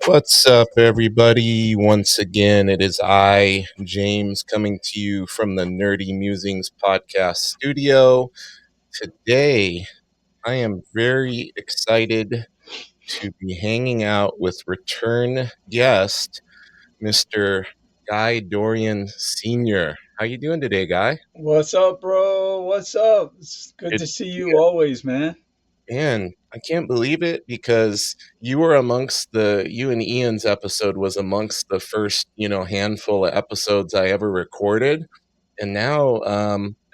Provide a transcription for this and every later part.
What's up, everybody? Once again, it is I, James, coming to you from the Nerdy Musings podcast studio. Today, I am very excited to be hanging out with return guest, Mr. Guy Dorian Sr. How you doing today, Guy? What's up, bro? What's up? It's good Good to to see see you you. always, man. Man, I can't believe it because you and Ian's episode was amongst the first, handful of episodes I ever recorded. And now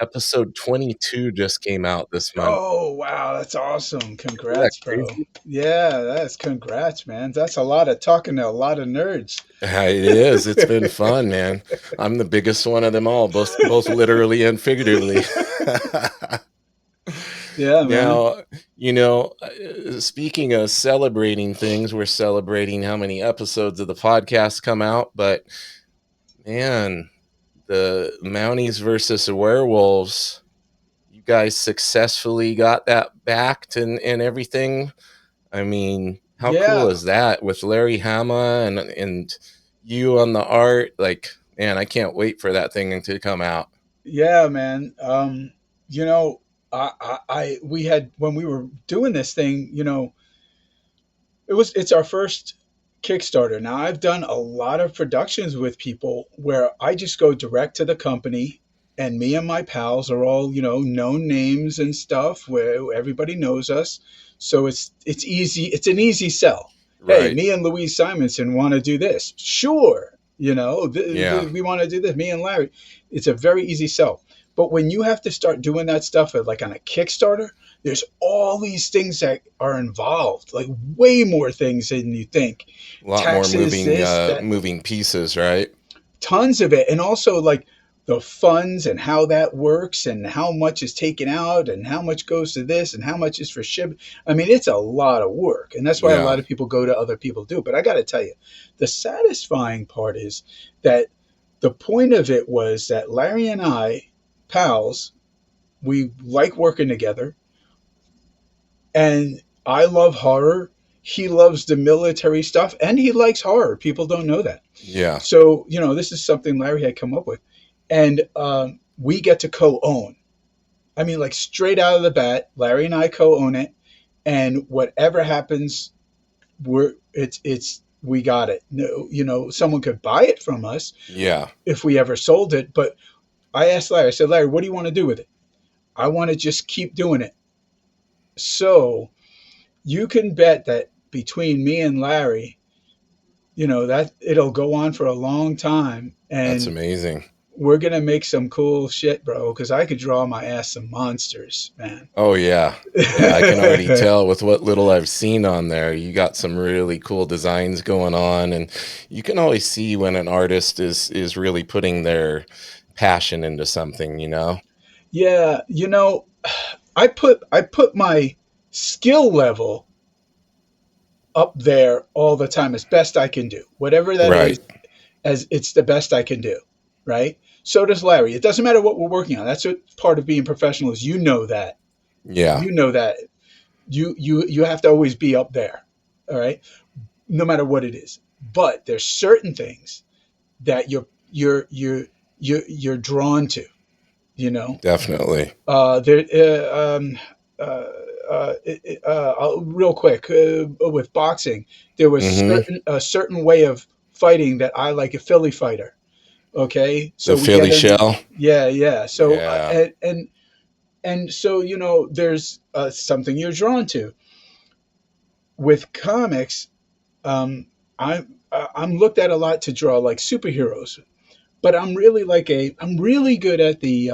episode 22 just came out this month. Oh, wow, that's awesome. Isn't that Congrats, bro. crazy? Yeah, that's congrats, man. That's a lot of talking to a lot of nerds. It is. It's been fun, man. I'm the biggest one of them all, both literally and figuratively. Yeah, man. Now, speaking of celebrating things, we're celebrating how many episodes of the podcast come out, but man, the Mounties versus werewolves, you guys successfully got that backed and everything. I mean, how cool Yeah, is that with Larry Hama and you on the art? Like, man, I can't wait for that thing to come out. yeah, man. You know, we had when we were doing this thing, it's our first Kickstarter. Now, I've done a lot of productions with people where I just go direct to the company, and me and my pals are all, known names and stuff where everybody knows us. So it's easy. It's an easy sell. Hey, Right. me and Louise Simonson want to do this. Sure. Yeah. We want to do this. Me and Larry. It's a very easy sell. But when you have to start doing that stuff like on a Kickstarter, there's all these things that are involved, like way more things than you think. A lot more Taxes, moving this, that, moving pieces, right? tons of it. And also like the funds and how that works and how much is taken out and how much goes to this and how much is for ship. I mean, it's a lot of work. And that's why a Yeah. lot of people go to other people do. But I got to tell you, the satisfying part is that the point of it was that Larry and I, pals, we like working together. And I love horror. He loves the military stuff and he likes horror. People don't know that. Yeah. So, this is something Larry had come up with. And we get to co own. I mean, like straight out of the bat, Larry and I co own it. And whatever happens, we got it. No, someone could buy it from us Yeah. if we ever sold it. But I asked Larry, I said, Larry, what do you want to do with it? I want to just keep doing it. So you can bet that between me and Larry, that it'll go on for a long time, That's and amazing. we're gonna make some cool shit, bro. Because I could draw my ass some monsters, man. Oh yeah. Yeah, I can already tell with what little I've seen on there. You got some really cool designs going on, and you can always see when an artist is really putting their passion into something, you know? Yeah, I put my skill level up there all the time as best I can do, whatever that Right. is, as it's the best I can do, right? So does Larry. It doesn't matter what we're working on. That's what part of being professional is. You know that. Yeah. You know that. You have to always be up there, all right? No matter what it is. But there's certain things that you're drawn to, you know. Definitely. There Real quick, with boxing, there was Mhm. a certain way of fighting that I like, a Philly fighter. Okay, The so we get Philly into, shell. yeah, yeah. So Yeah. and so there's something you're drawn to with comics. Um, I'm looked at a lot to draw like superheroes, but I'm really good at the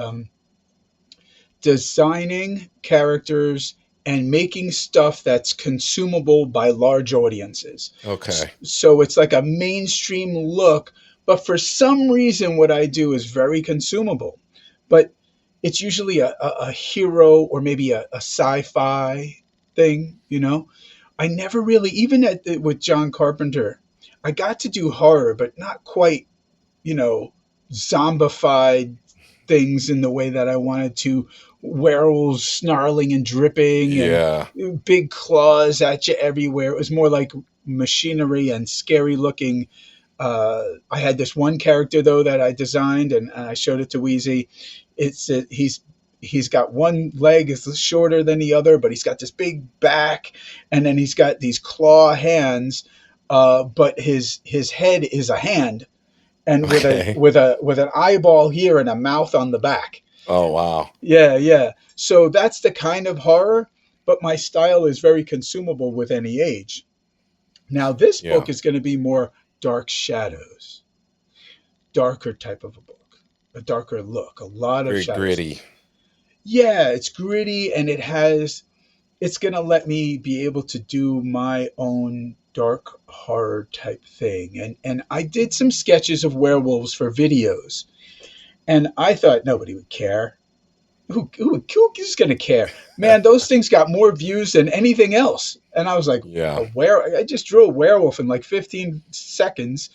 designing characters and making stuff that's consumable by large audiences. Okay. So it's like a mainstream look, but for some reason, what I do is very consumable. But it's usually a hero or maybe a sci-fi thing, you know. I never really, even with John Carpenter, I got to do horror, but not quite, you know, zombified things in the way that I wanted to. Werewolves snarling and dripping and Yeah. big claws at you everywhere. It was more like machinery and scary looking. I had this one character though that I designed and I showed it to Wheezy. He's got one leg is shorter than the other, but he's got this big back, and then he's got these claw hands. But his head is a hand, and Okay. with an eyeball here and a mouth on the back. Oh, wow. Yeah, yeah. So that's the kind of horror, but my style is very consumable with any age. Now this Yeah. book is going to be more dark shadows, darker type of a book, a darker look, a lot of Very shadows. gritty. Yeah, it's gritty and it's going to let me be able to do my own dark horror type thing. And I did some sketches of werewolves for videos. And I thought nobody would care. Who is going to care? Man, those things got more views than anything else. And I was like, Yeah. I just drew a werewolf in like 15 seconds.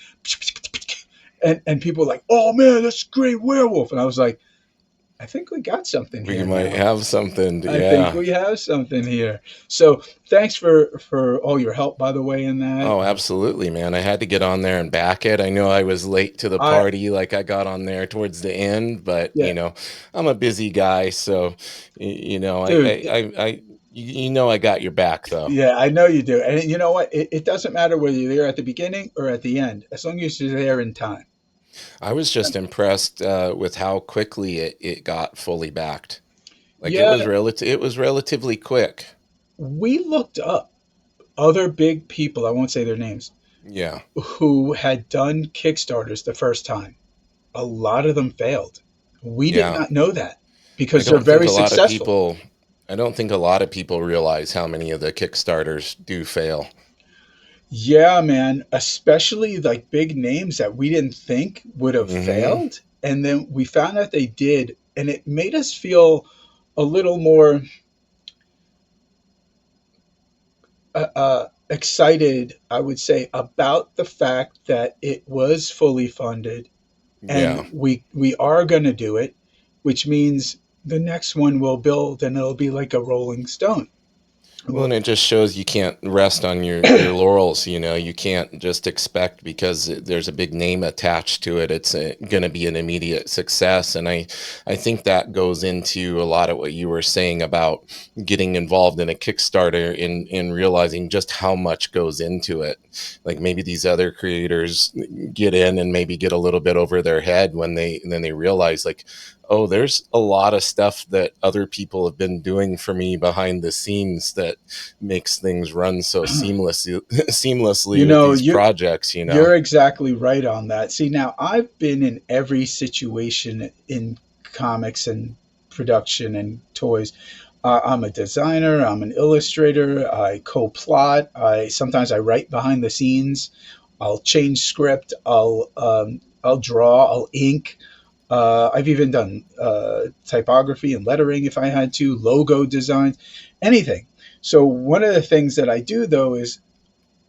And people were like, oh man, that's a great werewolf. And I was like, I think we got something We here might now. have something. I think Yeah. we have something here. So thanks for all your help, by the way, in that. Oh, absolutely, man. I had to get on there and back it. I know I was late to the I party, like I got on there towards the end, but Yeah, I'm a busy guy, so dude. I got your back though. Yeah, I know you do. And you know what? It doesn't matter whether you're there at the beginning or at the end, as long as you're there in time. I was just impressed with how quickly it got fully backed. Like Yeah, it was relatively quick. we looked up other big people, I won't say their names, Yeah. who had done Kickstarters the first time. A lot of them failed. We did Yeah. not know that I because they're don't think very a lot of successful. people I don't think a lot of people realize how many of the Kickstarters do fail. Yeah, man, especially like big names that we didn't think would have Mhm. failed. And then we found out they did. And it made us feel a little more excited, I would say, about the fact that it was fully funded and Yeah. we are going to do it, which means the next one will build and it'll be like a rolling stone. Well, Well, and it just shows you can't rest on your laurels. You can't just expect because there's a big name attached to it. It's going to be an immediate success, and I think that goes into a lot of what you were saying about getting involved in a Kickstarter in realizing just how much goes into it. Like maybe these other creators get in and maybe get a little bit over their head when they realize like, oh, there's a lot of stuff that other people have been doing for me behind the scenes that makes things run so seamlessly you seamlessly with know, these projects. you're exactly right on that. See, now I've been in every situation in comics and production and toys. I'm a designer. I'm an illustrator. I co-plot. I sometimes I write behind the scenes. I'll change script. I'll draw. I'll ink. I've even done typography and lettering if I had to, logo designs, anything. So one of the things that I do though is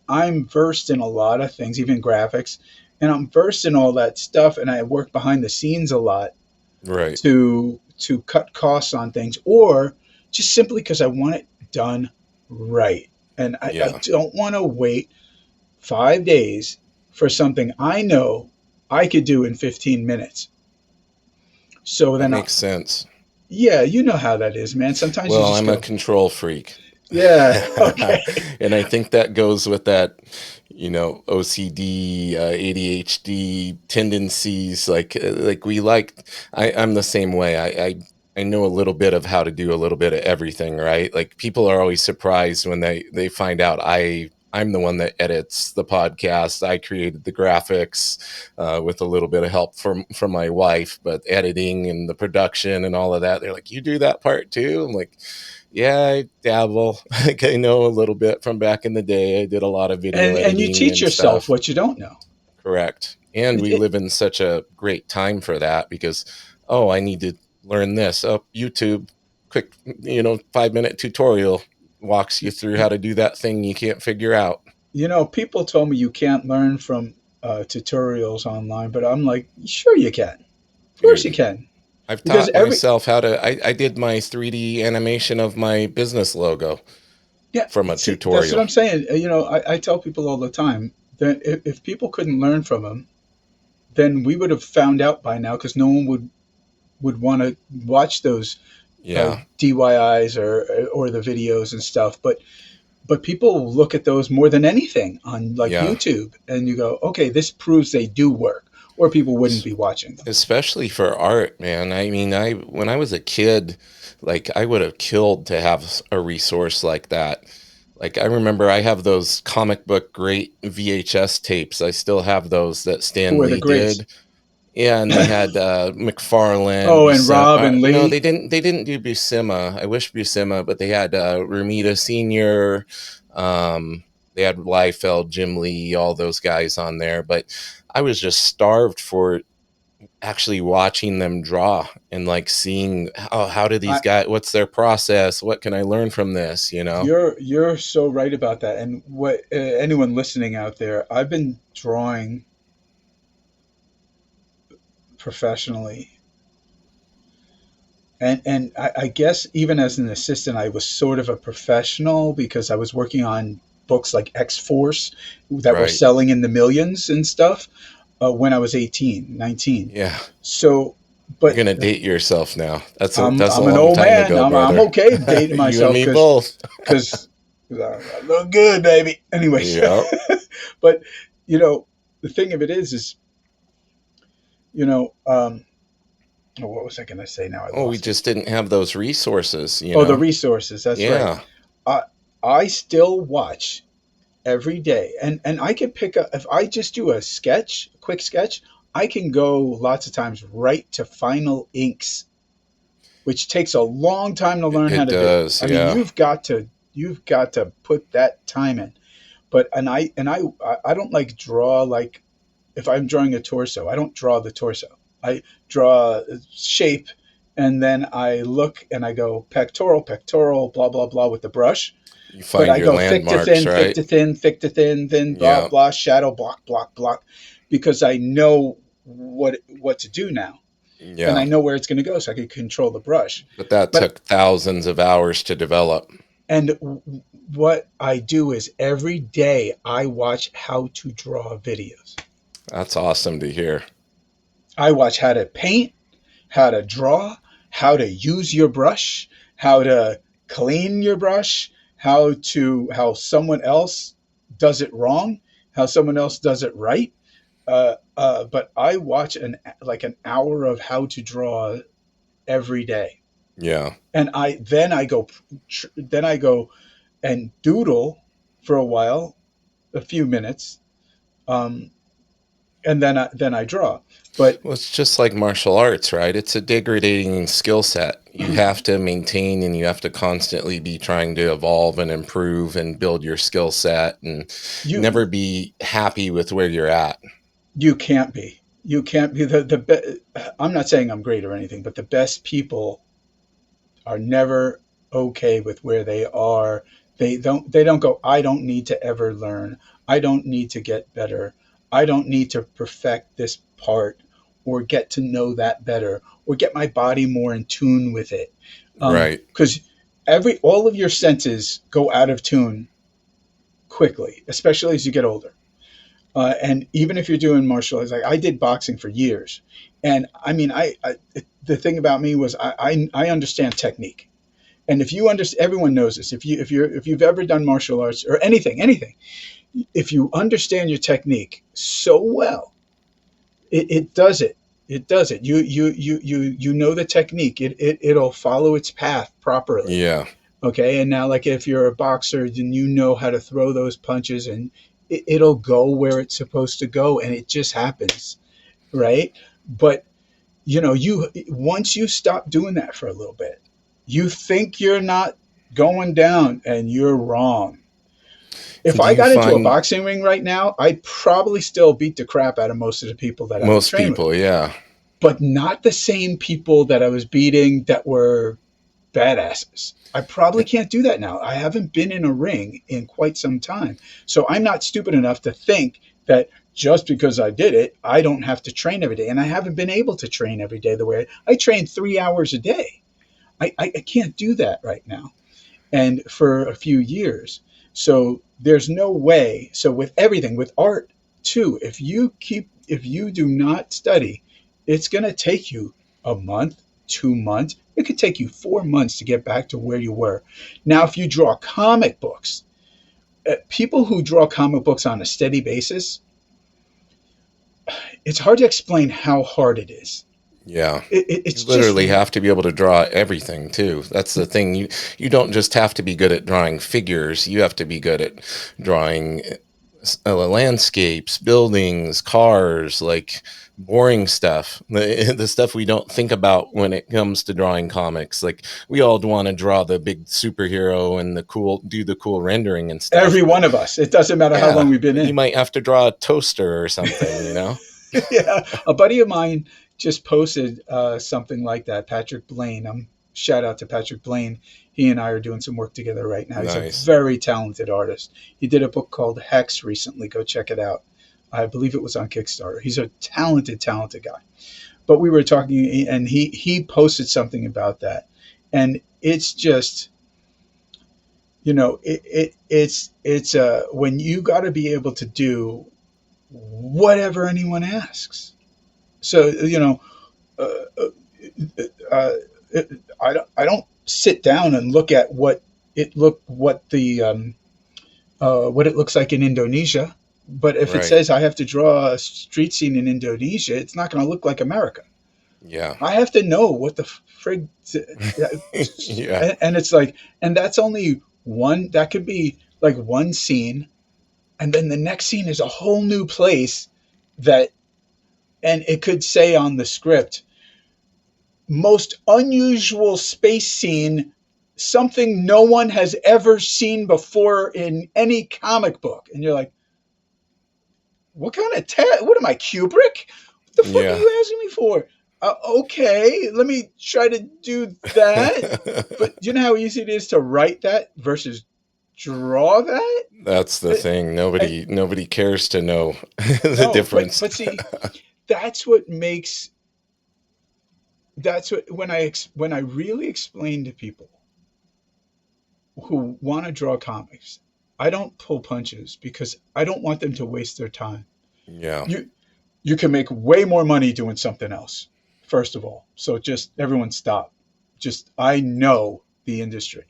I'm versed in a lot of things, even graphics, and I'm versed in all that stuff. And I work behind the scenes a lot Right. to cut costs on things, or just simply because I want it done right. And I Yeah, don't want to wait 5 days for something I know I could do in 15 minutes. So that then, makes sense. yeah, you know how that is, man. Sometimes you Well, just I'm a go, control freak. yeah, okay. And I think that goes with that, OCD, ADHD tendencies. I'm the same way. I know a little bit of how to do a little bit of everything, right? Like people are always surprised when they find out I'm the one that edits the podcast. I created the graphics with a little bit of help from my wife, but editing and the production and all of that, they're like, "You do that part too?" I'm like, Yeah, I dabble. Like I know a little bit from back in the day. I did a lot of video And you editing teach and yourself stuff. what you don't know. Correct. And It, we it, live in such a great time for that because, oh, I need to learn this. Oh, YouTube, quick, 5-minute tutorial walks you through how to do that thing you can't figure out. People told me you can't learn from tutorials online, but I'm like, sure you can. Of course you Dude, can, I've because taught myself how to, I did my 3D animation of my business logo yeah. from a See, that's what tutorial. I'm saying. I tell people all the time that if people couldn't learn from them, then we would have found out by now, because no one would want to watch those Yeah. DIYs or the videos and stuff. But people look at those more than anything on like Yeah. YouTube, and you go, okay, this proves they do work, or people wouldn't be watching them. Especially for art, man. I mean, I when I was a kid, like I would have killed to have a resource like that. Like I remember I have those comic book great VHS tapes. I still have those that Who Stan are the Lee greats? did. Yeah, and they had McFarlane, Oh, and Buscema. Rob and No, Lee. they didn't do Buscema. I wish Buscema, but they had Ramita Senior. Um, they had Liefeld, Jim Lee, all those guys on there. But I was just starved for actually watching them draw and like seeing how do these I, guys, what's their process, what can I learn from this. you're so right about that. And what anyone listening out there, I've been drawing professionally, and I guess even as an assistant, I was sort of a professional because I was working on books like X Force that were Right. selling in the millions and stuff when I was 18, 19. Yeah, So, you're but gonna date yourself now. That's a I'm an long old time man. ago, I'm brother. okay dating You and myself me because both. because I look good, baby. Anyways, Yep. but the thing of it is you know, what was I going to say? Now I Oh, we lost it. just didn't have those resources, Oh, the resources. That's right. Yeah. I I still watch every day, and I can pick up if I just do a quick sketch. I can go lots of times right to final inks, which takes a long time to learn how It to do. does, I mean, yeah. you've got to put that time in. But I don't like draw like if I'm drawing a torso, I don't draw the torso. I draw shape, and then I look and I go pectoral, pectoral, blah blah blah with the brush. You But find I your go thick to landmarks, thin, thick right? to thin, thick to thin, thin, blah Yeah. blah, shadow, block, block, block, because I know what to do now, and Yeah. I know where it's going to go, so I can control the brush. But that But took thousands of hours to develop. and what I do is every day I watch how to draw videos. That's awesome to hear. I watch how to paint, how to draw, how to use your brush, how to clean your brush, how someone else does it wrong, how someone else does it right. But I watch an hour of how to draw every day, Yeah. and then I go and doodle for a while, a few minutes, um, and then I draw. But Well, it's just like martial arts, right? It's a degrading skill set. You have to maintain and you have to constantly be trying to evolve and improve and build your skill set and you never be happy with where you're at. you can't be. You can't be I'm not saying I'm great or anything, but the best people are never okay with where they are. They don't go, I don't need to ever learn. I don't need to get better. I don't need to perfect this part or get to know that better or get my body more in tune with it. Right. Because every all of your senses go out of tune quickly, especially as you get older. And even if you're doing martial arts, like I did boxing for years, and I mean, the thing about me was I understand technique, and if you understand, everyone knows this. If you've ever done martial arts or anything, if you understand your technique so well, it does it. It does it. You know the technique. It'll follow its path properly. Yeah. Okay, and now like if you're a boxer, then you know how to throw those punches, and it'll go where it's supposed to go, and it just happens, right? But you once you stop doing that for a little bit, you think you're not. going down, and you're wrong. If Do I you got into a find boxing ring right now, I'd probably still beat the crap out of most of the people that I would most train with, people, yeah. but not the same people that I was beating that were badasses. I probably can't do that now. I haven't been in a ring in quite some time. So I'm not stupid enough to think that just because I did it, I don't have to train every day. And I haven't been able to train every day the way I train 3 hours a day. I can't do that right now and for a few years. So there's no way. So with everything, with art too, if you do not study, it's going to take you a month, 2 months. It could take you 4 months to get back to where you were. Now, if you draw comic books, people who draw comic books on a steady basis, it's hard to explain how hard it is. Yeah. You It's just literally have to be able to draw everything too. That's the thing. You don't just have to be good at drawing figures. You have to be good at drawing landscapes, buildings, cars, like boring stuff. The stuff we don't think about when it comes to drawing comics. Like we all want to draw the big superhero and the cool do the cool rendering and stuff, every but one of us. It doesn't matter how long yeah, we've been you in. might have to draw a toaster or something, you know? Yeah, a buddy of mine just posted something like that. Patrick Blaine. Shout out to Patrick Blaine. He and I are doing some work together right now. He's a Nice. very talented artist. He did a book called Hex recently. Go check it out. I believe it was on Kickstarter. He's a talented guy. But we were talking, and he posted something about that, and it's just, it's when you got to be able to do whatever anyone asks. So uh, uh, I don't sit down and look at what it looks like in Indonesia. But if it Right. says I have to draw a street scene in Indonesia, it's not going to look like America. Yeah. I have to know what the frig, Yeah. and it's like, and that's only one. That could be like one scene, and then the next scene is a whole new place that, and it could say on the script, most unusual space scene, something no one has ever seen before in any comic book. And you're like, what kind of what am I, Kubrick? What the fuck are Yeah. you asking me for? Okay, let me try to do that. But you know how easy it is to write that versus draw that? That's the Uh, thing. uh, Nobody cares to know the no, difference. but see, that's what makes that's what when I really explain to people who want to draw comics, I don't pull punches because I don't want them to waste their time. Yeah. You you can make way more money doing something else. First of all, so just everyone stop. Just I know the industry,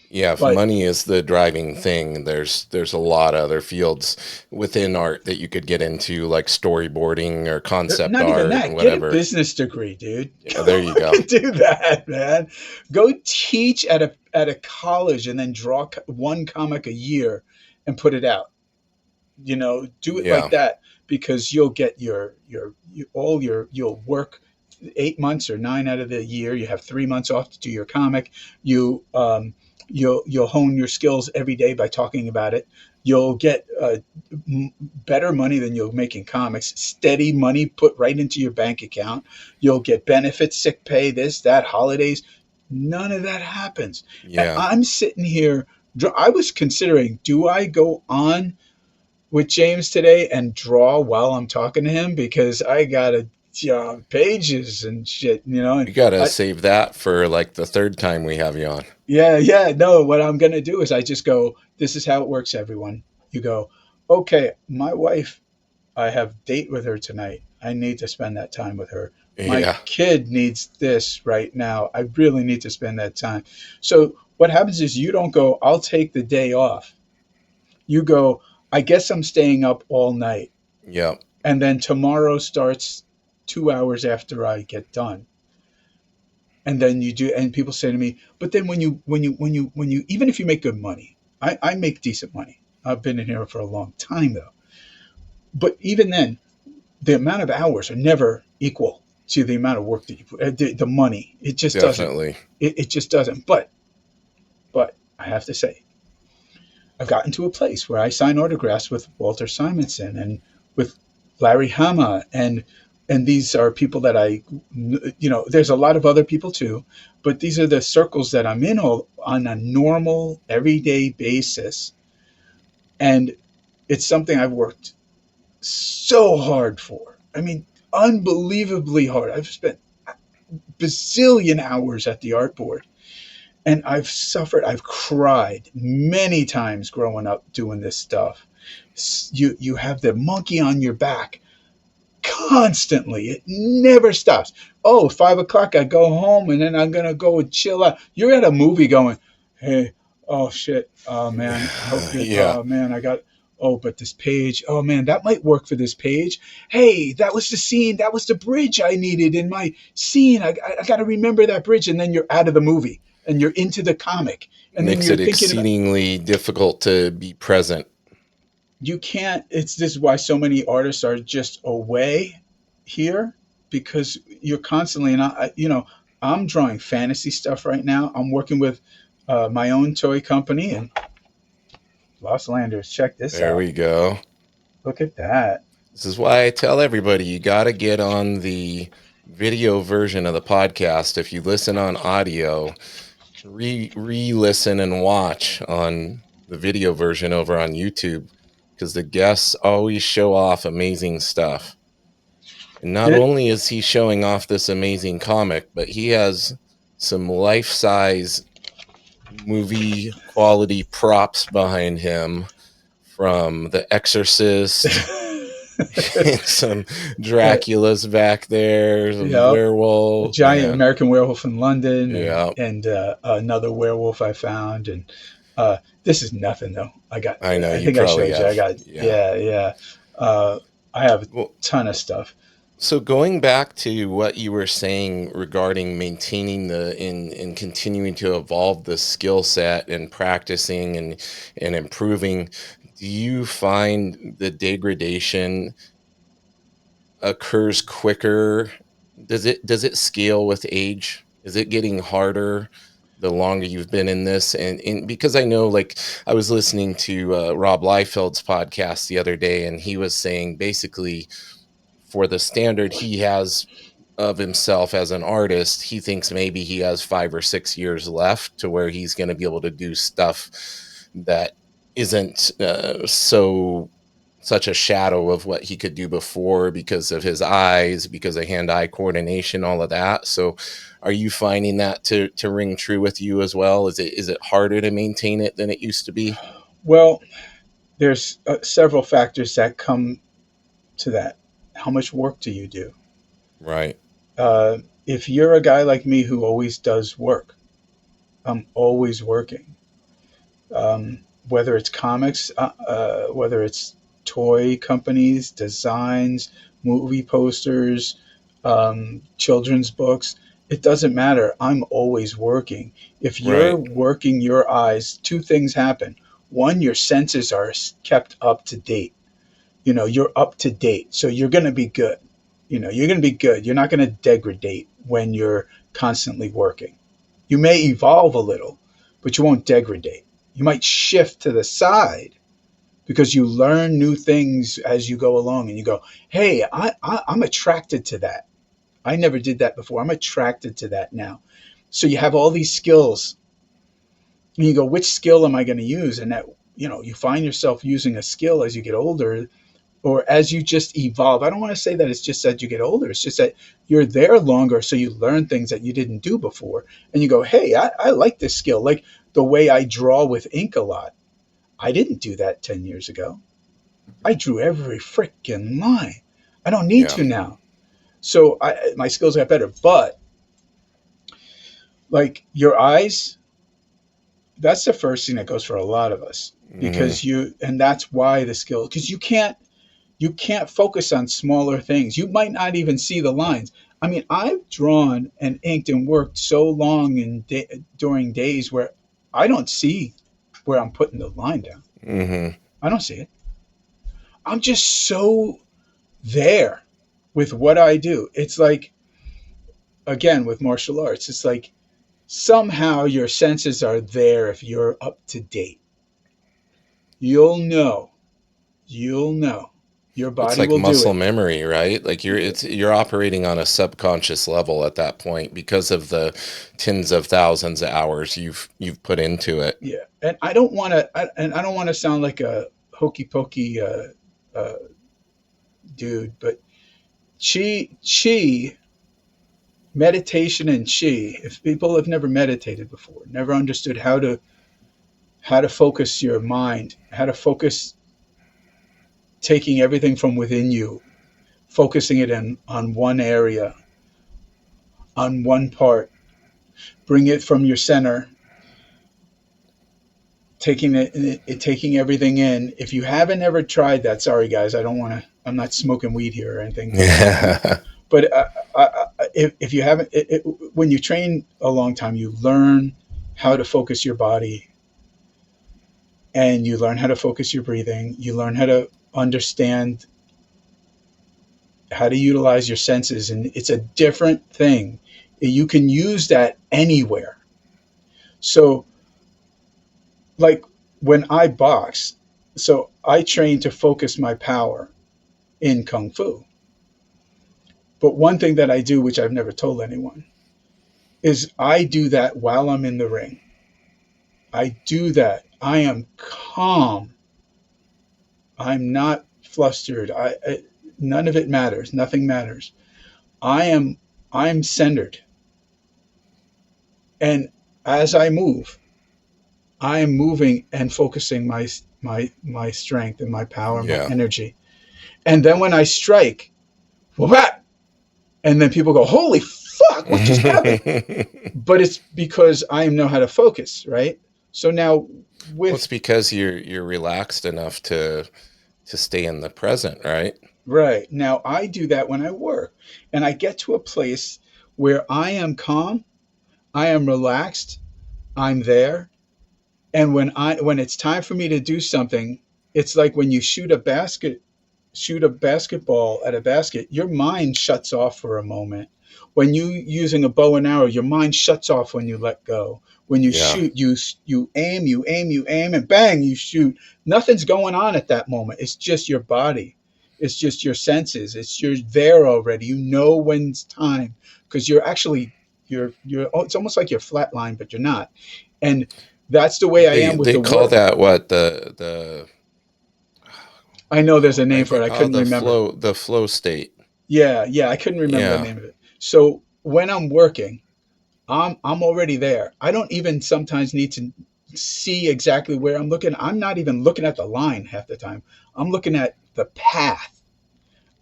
Yeah, if but money is the driving thing, there's a lot of other fields within art that you could get into, like storyboarding or concept not even art and that. Get a whatever. business degree, dude. Yeah, Go there you go. do that, man. Go teach at a college and then draw one comic a year and put it out. Do it like Yeah. that because you'll get you'll work 8 months or nine out of the year. You have 3 months off to do your comic. You'll hone your skills every day by talking about it. You'll get better money than you'll make in comics. Steady money put right into your bank account. You'll get benefits, sick pay, this, that, holidays. None of that happens. And Yeah. I'm sitting here. I was considering, do I go on with James today and draw while I'm talking to him because I got to pages and shit. And You got to I, save that for like the third time we have you on. yeah, no, what I'm gonna do is I just go, this is how it works, everyone. You go, okay, my wife, I have date with her tonight. I need to spend that time with her. My Yeah. kid needs this right now. I really need to spend that time. So what happens is you don't go, I'll take the day off. You go, I guess I'm staying up all night. Yep. And then tomorrow starts 2 hours after I get done. And then you do, and people say to me, but then when you even if you make good money, I make decent money. I've been in here for a long time though. But even then, the amount of hours are never equal to the amount of work that you put, the money. It just doesn't. Definitely. It just doesn't. But But I have to say, I've gotten to a place where I sign autographs with Walter Simonson and with Larry Hama, and these are people that there's a lot of other people too, but these are the circles that I'm in all, on a normal everyday basis, and it's something I've worked so hard for. I mean, unbelievably hard. I've spent bazillion hours at the artboard, and I've suffered. I've cried many times growing up doing this stuff. You have the monkey on your back constantly. It never stops. Oh, 5 o'clock, I go home and then I'm gonna go and chill out. You're at a movie going, hey, oh shit, oh man, I hope you're, Yeah, oh man, I got, oh, but this page, oh man, that might work for this page. Hey, that was the scene, that was the bridge I needed in my scene. I got to remember that bridge, and then you're out of the movie and you're into the comic, and then makes you're it thinking about, exceedingly difficult to be present. you can't. It's this is why so many artists are just away here, because you're constantly, and I'm drawing fantasy stuff right now. I'm working with my own toy company, and Lost Landers, check this There out. we go. Look at that. This is why I tell everybody you got to get on the video version of the podcast. If you listen on audio, re-listen and watch on the video version over on YouTube, because the guests always show off amazing stuff. And not It, only is he showing off this amazing comic, but he has some life-size movie quality props behind him, from The Exorcist, some Draculas back there, some yep, a werewolf, giant man. American werewolf in London, Yeah, and another werewolf I found, and this is nothing though. I got. I know I you think I probably showed you. I have. got. Yeah. Yeah, yeah. I have a Well, ton of stuff. so going back to what you were saying regarding maintaining the and continuing to evolve the skill set and practicing and improving, do you find the degradation occurs quicker? Does it scale with age? Is it getting harder the longer you've been in this? And because I know, like, I was listening to Rob Liefeld's podcast the other day, and he was saying basically, for the standard he has of himself as an artist, he thinks maybe he has 5 or 6 years left to where he's going to be able to do stuff that isn't such a shadow of what he could do before, because of his eyes, because of hand-eye coordination, all of that. So are you finding that to ring true with you as well? Is it harder to maintain it than it used to be? Well, there's several factors that come to that. How much work do you do? Right. Uh, if you're a guy like me who always does work, I'm always working. Whether it's comics, whether it's toy companies, designs, movie posters, children's books, it doesn't matter. I'm always working. If you're Right. working your eyes, two things happen. One, your senses are kept up to date. You're up to date. So you're going to be good. You're going to be good. You're not going to degrade when you're constantly working. You may evolve a little, but you won't degrade. You might shift to the side because you learn new things as you go along, and you go, hey, I'm attracted to that. I never did that before. I'm attracted to that now. So you have all these skills, and you go, which skill am I going to use? And that, you find yourself using a skill as you get older, or as you just evolve. I don't want to say that it's just that you get older. It's just that you're there longer, so you learn things that you didn't do before, and you go, "Hey, I like this skill." Like the way I draw with ink a lot. I didn't do that 10 years ago. I drew every freaking line. I don't need Yeah. to now. So my skills got better. But like your eyes, that's the first thing that goes for a lot of us, Hmm. because and that's why the skill, because you can't focus on smaller things. You might not even see the lines. I mean, I've drawn and inked and worked so long during days where I don't see where I'm putting the line down. Hmm. I don't see it. I'm just so there with what I do. It's like, again, with martial arts, it's like somehow your senses are there. If you're up to date, you'll know. You'll know. Your It's body like will do muscle it. memory, right? Like you're operating on a subconscious level at that point because of the tens of thousands of hours you've put into it. Yeah, and I don't want to. And I don't want to sound like a hokey pokey uh, dude, but chi, meditation and chi. If people have never meditated before, never understood how to focus your mind, how to focus, taking everything from within you, focusing it in on one area, on one part, bring it from your center, taking everything in. If you haven't ever tried that, sorry guys, I don't want to. I'm not smoking weed here or anything, but Yeah. but if you haven't, when you train a long time, you learn how to focus your body, and you learn how to focus your breathing. You learn how to understand how to utilize your senses, and it's a different thing. You can use that anywhere. So, like when I box, so I train to focus my power in kung fu. But one thing that I do, which I've never told anyone, is I do that while I'm in the ring. I do that. I am calm. I'm not flustered. None of it matters. Nothing matters. I am I'm centered. And as I move, I am moving and focusing my strength and my power, my Yeah. energy. And then when I strike, whap, and then people go, "Holy fuck, what just happened?" Well, But it's because I know how to focus, right? So now it's with because you're relaxed enough to stay in the present, right? right, now I do that when I work, and I get to a place where I am calm, I am relaxed, I'm there, and when it's time for me to do something, it's like when you shoot a basketball at a basket, your mind shuts off for a moment. When you using a bow and arrow, your mind shuts off when you let go. When you Yeah. shoot, you aim, and bang, you shoot. Nothing's going on at that moment. It's just your body. It's just your senses. You're there already. You know when it's time because you're actually you're. Oh, it's almost like you're flatline, but you're not. And that's the way I am with They the call work. that what the I know there's a name for I it. I couldn't remember. the flow state. Yeah, yeah, I couldn't remember the Yeah. name of it. So when I'm working, I'm already there. I don't even sometimes need to see exactly where I'm looking. I'm not even looking at the line half the time. I'm looking at the path.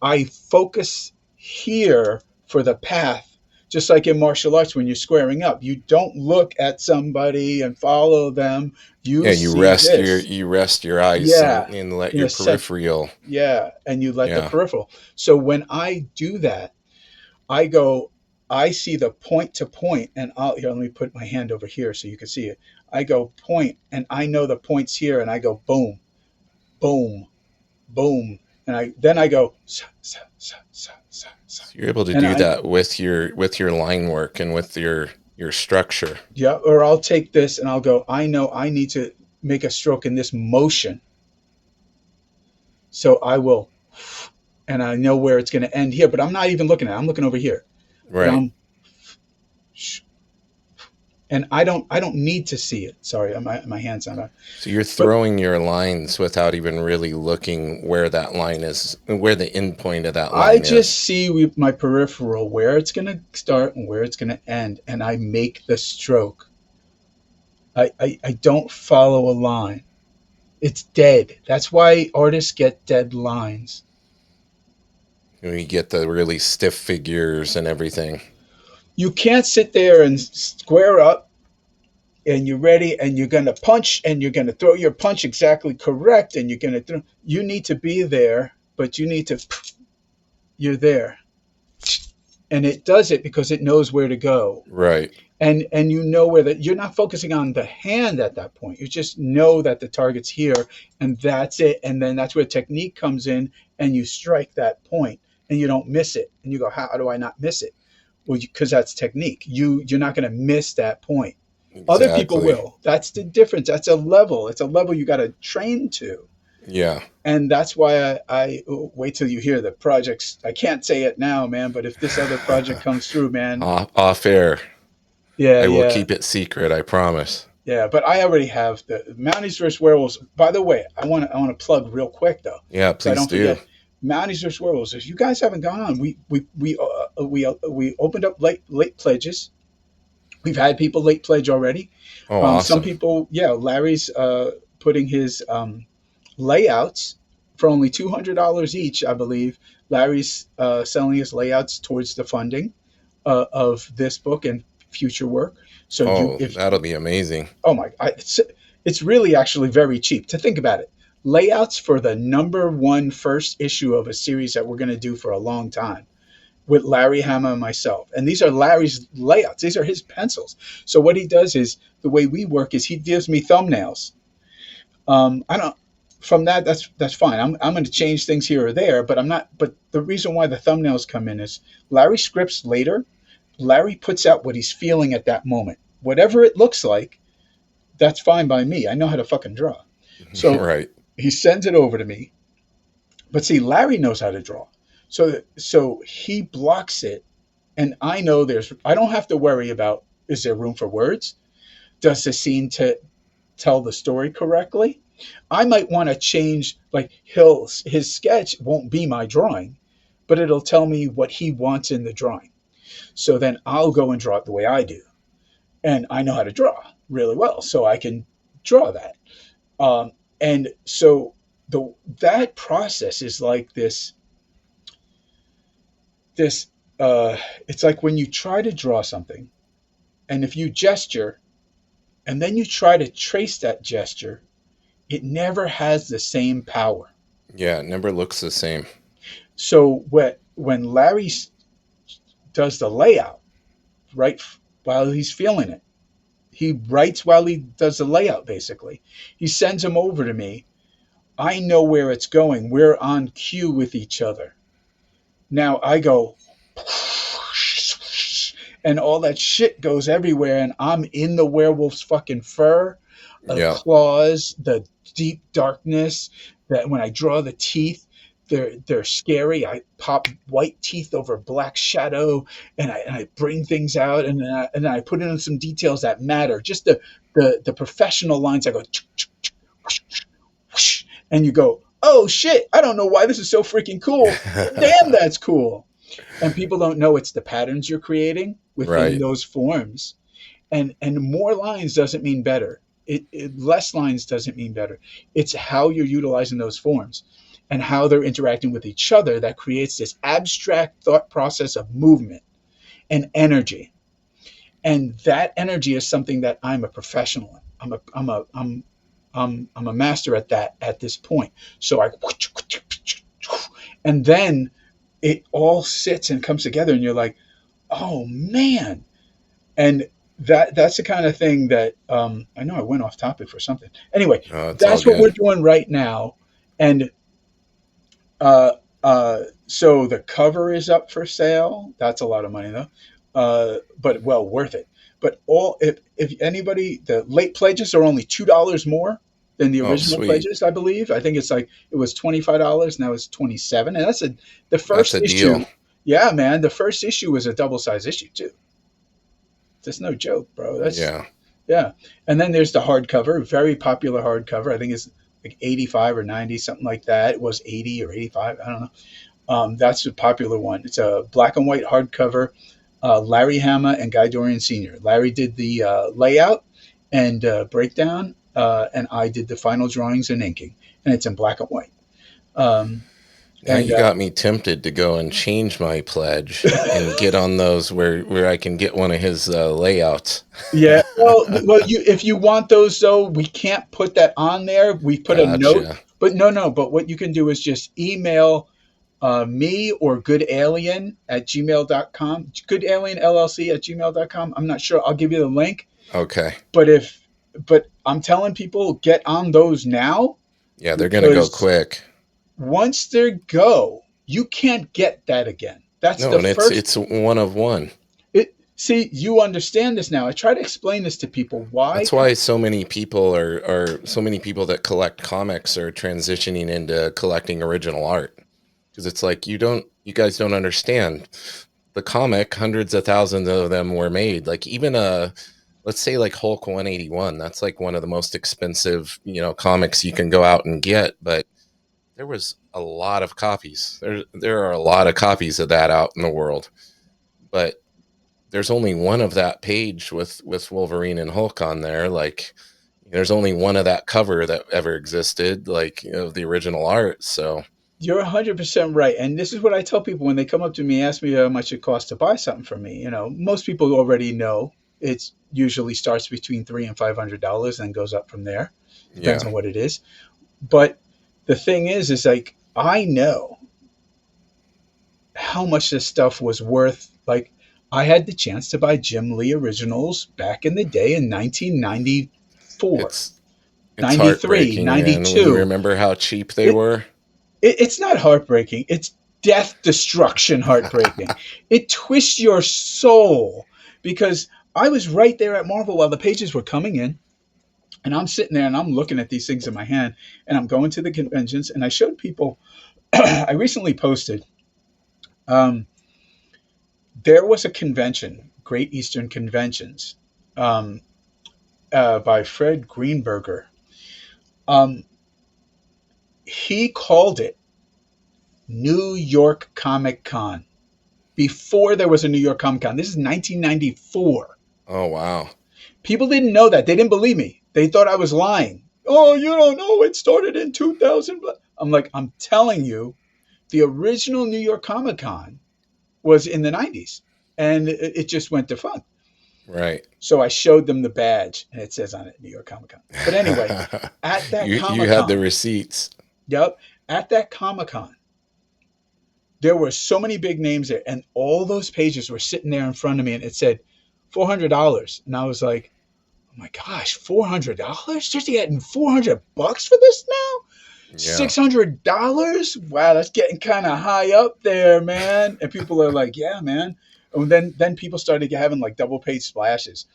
I focus here for the path. Just like in martial arts, when you're squaring up, you don't look at somebody and follow them. You Yeah, see this. you rest your eyes Yeah, and let in your a sense. peripheral. Yeah, and you let the Yeah. peripheral. So when I do that, I go, I see the point to point, and here, let me put my hand over here so you can see it. I go point, and I know the points here, and I go boom, boom, boom, and I go sa, sa, sa, sa, sa, sa. So you're able to And do I that with your line work and with your structure. yeah, or I'll take this and I'll go. I know I need to make a stroke in this motion, so I will, and I know where it's going to end here, but I'm not even looking at it. I'm looking over here, but Right. and I don't need to see it. Sorry, my hands on it. So you're But throwing your lines without even really looking where that line is, where the end point of that I line just is. see with my peripheral where it's going to start and where it's going to end, and I make the stroke. I don't follow a line. It's dead. That's why artists get dead lines. You get the really stiff figures and everything. You can't sit there and square up and you're ready and you're going to punch and you're going to throw your punch exactly correct and you're going to throw. You need to be there, but you need to, you're there. And it does it because it knows where to go. Right. And you know where that you're not focusing on the hand at that point. You just know that the target's here and that's it. And then that's where technique comes in and you strike that point and you don't miss it. And you go, how do I not miss it? Well, because that's technique. You're not going to miss that point. Other people Exactly. will. That's the difference. That's a level. It's a level you got to train to. Yeah. And that's why I wait till you hear the projects. I can't say it now, man, but if this other project comes through, man, Off air. yeah, I will yeah, keep it secret, I promise. yeah. But I already have the Mounties vs. Werewolves. By the way, I want to plug real quick though, Yeah, so I please don't do. forget. Mounties vs. Werewolves. If you guys haven't gone on, we opened up late pledges. We've had people late pledge already. Oh, Some awesome. people, yeah. Larry's putting his layouts for only $200 each, I believe. Larry's selling his layouts towards the funding of this book and future work. So Oh, that'll be amazing. oh my, it's really actually very cheap to think about it. Layouts for the number one first issue of a series that we're going to do for a long time with Larry Hama and myself. And these are Larry's layouts. These are his pencils. So what he does is the way we work is he gives me thumbnails. I don't. From that, that's fine. I'm going to change things here or there, but I'm not. But the reason why the thumbnails come in is Larry scripts later. Larry puts out what he's feeling at that moment. Whatever it looks like, that's fine by me. I know how to fucking draw. So Right. he sends it over to me. But see, Larry knows how to draw. So he blocks it, and I know there's. I don't have to worry about is there room for words? Does the scene to tell the story correctly? I might want to change, like his sketch won't be my drawing, but it'll tell me what he wants in the drawing. So then I'll go and draw it the way I do, and I know how to draw really well, so I can draw that. And so the that process is like this. It's like when you try to draw something, and if you gesture and then you try to trace that gesture, it never has the same power. Yeah, it never looks the same. So when Larry does the layout, right, while he's feeling it, he writes while he does the layout, basically. He sends them over to me. I know where it's going. We're on cue with each other. Now I go, and all that shit goes everywhere, and I'm in the werewolf's fucking fur, Yeah. claws, the deep darkness. That when I draw the teeth, they're scary. I pop white teeth over black shadow, and I bring things out, and then I put in some details that matter. Just the professional lines. I go, and you go, oh shit! I don't know why this is so freaking cool. Damn, that's cool. And people don't know it's the patterns you're creating within Right. those forms. And more lines doesn't mean better. Less lines doesn't mean better. It's how you're utilizing those forms and how they're interacting with each other that creates this abstract thought process of movement and energy. And that energy is something that I'm a professional in. I'm a master at that at this point. So I, and then it all sits and comes together, and you're like, oh man. And that's the kind of thing that I know I went off topic for something. Anyway, It's all that's what we're good. doing right now. And so the cover is up for sale. That's a lot of money though, but well worth it. But all if anybody, the late pledges are only $2 more than the Oh, original sweet. pledges. I believe. I think it's like it was $25. Now it's 27, and the That's first a deal. issue. Yeah, man, the first issue was a double size issue too. That's no joke, bro. That's Yeah. yeah. And then there's the hardcover, very popular hardcover. I think it's like 85 or 90, something like that. It was 80 or 85. I don't know. That's a popular one. It's a black and white hardcover. Larry Hama and Guy Dorian Sr. Larry did the layout and breakdown, and I did the final drawings and inking. And it's in black and white. Um, Now and you got me tempted to go and change my pledge and get on those where I can get one of his layouts. Yeah, well, you if you want those though, we can't put that on there. We put a note, Gotcha. but no. But what you can do is just email me or goodalien at gmail.com, goodalienllc at gmail.com. I'm not sure. I'll give you the link. Okay. But but I'm telling people get on those now Yeah, they're gonna go because quick. once they go, you can't get that again. That's No, the and it's first. it's one of one. See, you understand this now. I try to explain this to people. Why? That's why so many people are so many people that collect comics are transitioning into collecting original art, because it's like you guys don't understand the comic. Hundreds of thousands of them were made. Like even a let's say like Hulk 181. That's like one of the most expensive comics you can go out and get, but there was a lot of copies. There are a lot of copies of that out in the world, but there's only one of that page with Wolverine and Hulk on there. Like there's only one of that cover that ever existed, like the original art. So You're 100% right. And this is what I tell people when they come up to me, ask me how much it costs to buy something from me. Most people already know it usually starts between $300 and $500 and goes up from there. Depends yeah, on what it is. But the thing is like, I know how much this stuff was worth. Like, I had the chance to buy Jim Lee originals back in the day in 1994, it's it's 93, heartbreaking, man, when you 92. remember how cheap they It, were. it's not heartbreaking. It's death destruction heartbreaking. It twists your soul because I was right there at Marvel while the pages were coming in. And I'm sitting there and I'm looking at these things in my hand and I'm going to the conventions and I showed people. I recently posted. Um, there was a convention, Great Eastern Conventions, um, by Fred Greenberger. Um, he called it New York Comic Con before there was a New York Comic Con. This is 1994. Oh wow. People didn't know that. They didn't believe me. They thought I was lying. Oh, you don't know. It started in 2000. I'm like, I'm telling you, the original New York Comic Con was in the 90s and it just went defunct. Right. So I showed them the badge and it says on it New York Comic Con. But anyway, at that You Comic had the Con, receipts. yep, at that Comic Con, there were so many big names there, and all those pages were sitting there in front of me, and it said $400, and I was like, "Oh my gosh, $400? Just getting $400 for this now? Yeah. $600? Wow, that's getting kind of high up there, man." And people are like, "Yeah, man." And then people started having like double page splashes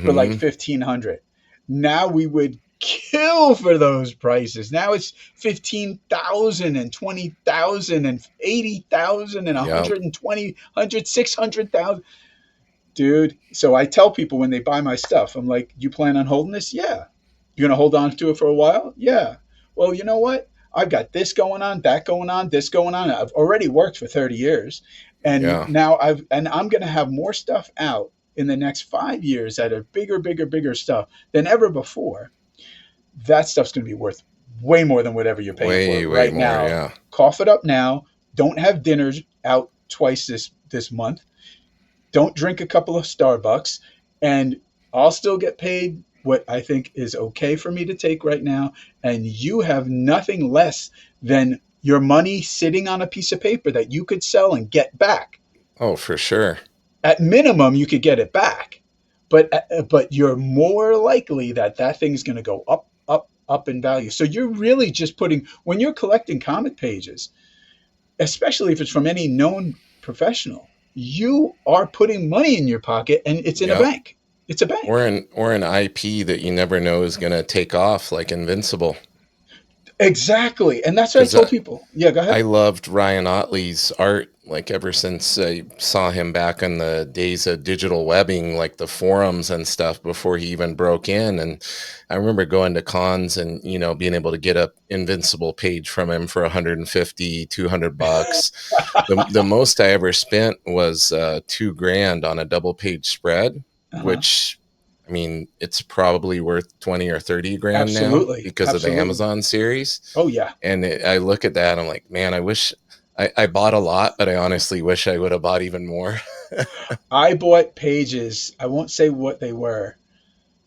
for like Mm-hmm. 1,500. Now we would kill for those prices. Now it's 15,000 and 20,000 and 80,000 and Yep. 120, 600,000. Dude, so I tell people when they buy my stuff, I'm like, "You plan on holding this?" "Yeah." "You're going to hold on to it for a while?" "Yeah." "Well, you know what? I've got this going on, that going on, this going on. I've already worked for 30 years. And Yeah. now I'm going to have more stuff out in the next 5 years that are bigger, bigger, bigger stuff than ever before. That stuff's going to be worth way more than whatever you're paying for Way, it way right more. now. Yeah. Cough it up now. Don't have dinners out twice this month. Don't drink a couple of Starbucks, and I'll still get paid what I think is okay for me to take right now. And you have nothing less than your money sitting on a piece of paper that you could sell and get back. Oh, for sure. At minimum, you could get it back, but you're more likely that that thing's going to go up, up, up in value. So you're really just putting when you're collecting comic pages, especially if it's from any known professional, you are putting money in your pocket and it's in a Yep. bank. It's a bank. Or an IP that you never know is gonna take off, like Invincible. Exactly. And that's what I Because told people. Yeah, go I ahead. loved Ryan Otley's art, like ever since I saw him back in the days of digital webbing, like the forums and stuff before he even broke in. And I remember going to cons and being able to get a Invincible page from him for 150, $200. The most I ever spent was 2 grand on a double page spread, Uh-huh. which I mean, it's probably worth 20 or 30 grand now Absolutely. because of the Absolutely. Amazon series. Oh, yeah. And I look at that, I'm like, man, I wish I bought a lot, but I honestly wish I would have bought even more. I bought pages, I won't say what they were,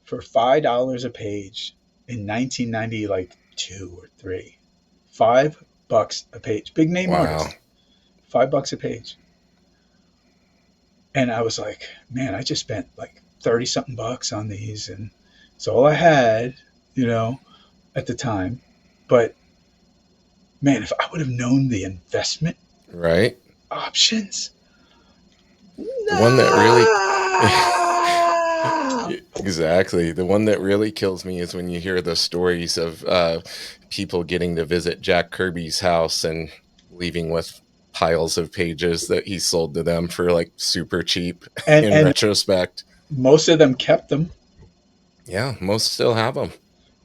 for $5 a page in 1990, like two or three. $5 a page. Big name Wow. artist. $5 a page. And I was like, man, I just spent like 30 something bucks on these. And it's all I had, you know, at the time. But man, if I would have known the investment Right. options, The one that really Exactly. The one that really kills me is when you hear the stories of people getting to visit Jack Kirby's house and leaving with piles of pages that he sold to them for like super cheap in And retrospect. most of them kept them, Yeah, most still have them.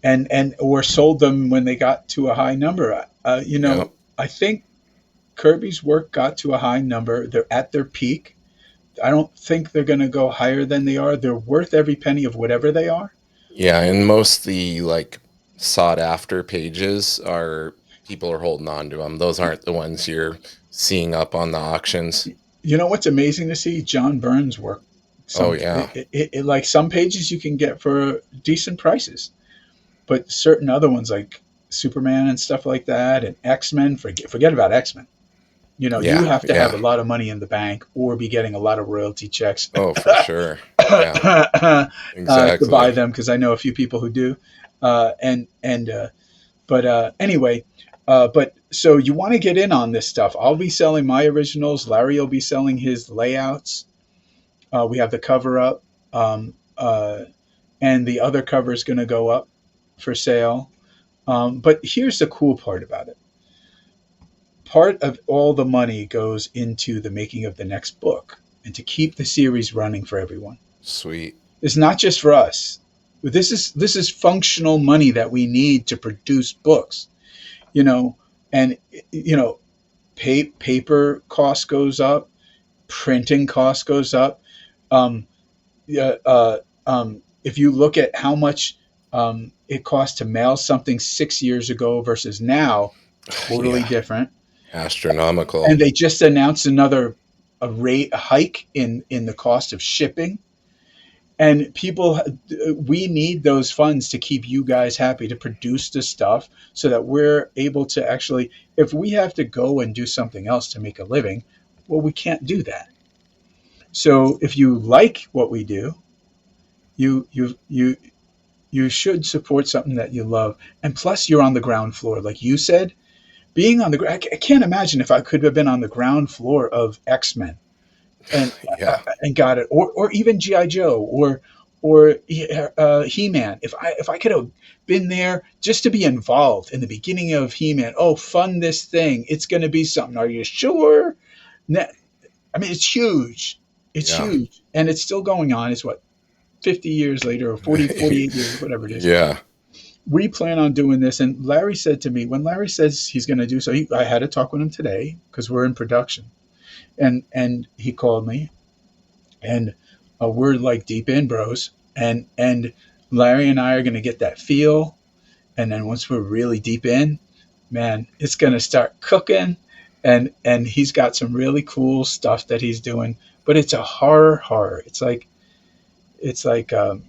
and or sold them when they got to a high number. Yeah. I think Kirby's work got to a high number. They're at their peak. I don't think they're going to go higher than they are. They're worth every penny of whatever they are. Yeah, and most the like sought after pages are people are holding on to them. Those aren't the ones you're seeing up on the auctions. You know what's amazing to see? John Burns' work. Oh Some yeah. like some pages you can get for decent prices, but certain other ones like Superman and stuff like that, and X Men. Forget about X Men. You Yeah, have to have yeah. a lot of money in the bank or be getting a lot of royalty checks Oh, for sure. Yeah, to buy exactly. them, because I know a few people who do. And But anyway, but so you want to get in on this stuff. I'll be selling my originals. Larry will be selling his layouts. We have the cover up, and the other cover is going to go up for sale. But here's the cool part about it: part of all the money goes into the making of the next book and to keep the series running for everyone. Sweet. It's not just for us. This is functional money that we need to produce books. You know, and you know, paper cost goes up, printing cost goes up. Um, yeah, if you look at how much it costs to mail something 6 years ago versus now, totally Yeah, different. astronomical. And they just announced another a rate hike in the cost of shipping. And people, we need those funds to keep you guys happy to produce the stuff so that we're able to actually, if we have to go and do something else to make a living, well, we can't do that. So if you like what we do, you you you you should support something that you love. And plus, you're on the ground floor, like you said. Being on the, I can't imagine if I could have been on the ground floor of X-Men and Yeah, got it, or even GI Joe, or He Man. If I could have been there just to be involved in the beginning of He Man. Oh, fund this thing! It's going to be something. Are you sure? I mean, it's huge. It's yeah, huge, and it's still going on. It's what, 50 years later, or 40, 48 years, whatever it is. yeah. We plan on doing this. And Larry said to me, when Larry says he's going to do so, I had a talk with him today because we're in production, and he called me, and we're like deep in, bros. And Larry and I are going to get that feel, and then once we're really deep in, man, it's going to start cooking. And he's got some really cool stuff that he's doing, but it's a horror. It's like a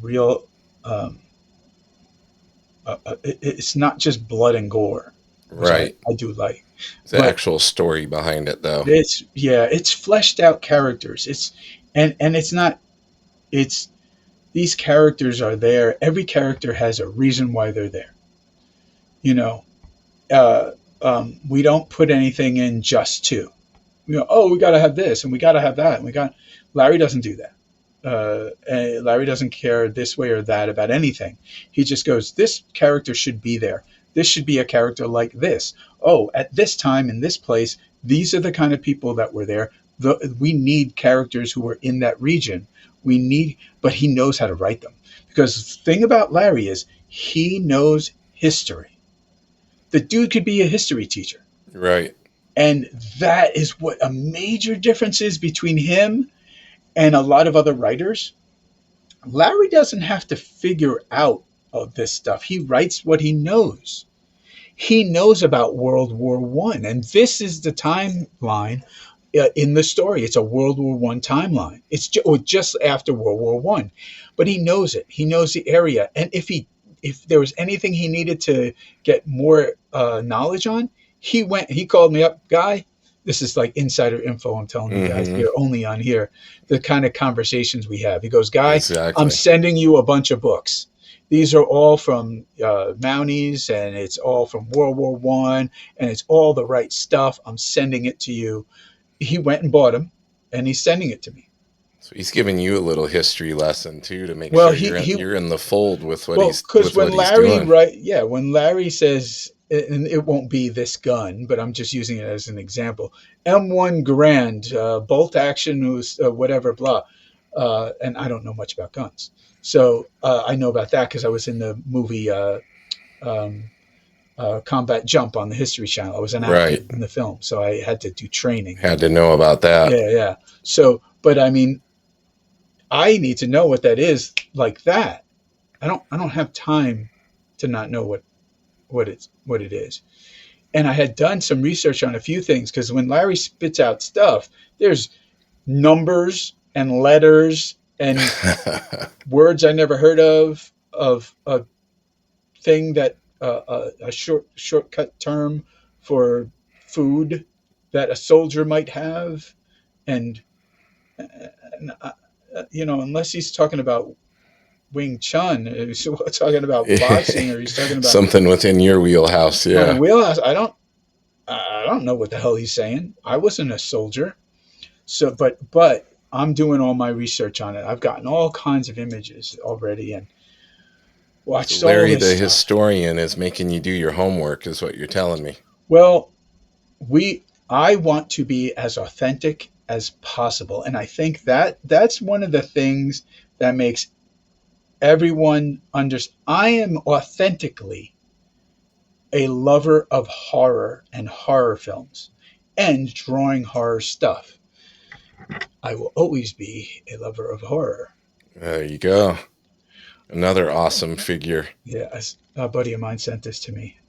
real. It's not just blood and gore, which Right. I do like, The but actual story behind it, though. it's fleshed out characters. And it's not it's these characters are there. Every character has a reason why they're there. You know, uh, we don't put anything in just to. Oh, we got to have this and we got to have that and we got. Larry doesn't do that. Larry doesn't care this way or that about anything. He just goes, this character should be there. This should be a character like this. Oh, at this time in this place, these are the kind of people that were there. We need characters who are in that region. But he knows how to write them. Because the thing about Larry is he knows history. The dude could be a history teacher. Right. And that is what a major difference is between him and a lot of other writers. Larry doesn't have to figure out this stuff. He writes what he knows. He knows about World War One, and this is the timeline in the story. It's a World War One timeline. It's just after World War One, but he knows it. He knows the area, and if there was anything he needed to get more knowledge on, he went. He called me up, guy. This is like insider info. I'm telling you guys Mm-hmm. here, only on here, the kind of conversations we have. He goes, guy, I'm Exactly. sending you a bunch of books. These are all from Mounties, and it's all from World War One, and it's all the right stuff. I'm sending it to you. He went and bought them, and he's sending it to me. So he's giving you a little history lesson too to make Well, sure he you're in the fold with what well, he's because when Larry doing. right, yeah, when Larry says, and it won't be this gun, but I'm just using it as an example. M1 Garand, bolt action was whatever, blah, and I don't know much about guns, so I know about that because I was in the movie um, Combat Jump on the History Channel. I was an actor Right. in the film, so I had to do training. Had to know about that. Yeah, yeah. So, but I mean, I need to know what that is like that. I don't have time to not know what it is. And I had done some research on a few things because when Larry spits out stuff, there's numbers and letters and words I never heard of a thing that a shortcut term for food that a soldier might have, and, unless he's talking about Wing Chun, he's talking about boxing, or he's talking about Something within your wheelhouse, my yeah. wheelhouse. I don't know what the hell he's saying. I wasn't a soldier. So, but I'm doing all my research on it. I've gotten all kinds of images already and So watched all Larry this the stuff. historian is making you do your homework is what you're telling me. Well, I want to be as authentic as possible, and I think that that's one of the things that makes everyone understand. I am authentically a lover of horror and horror films and drawing horror stuff. I will always be a lover of horror. There you go. Another awesome figure. Yeah, a buddy of mine sent this to me.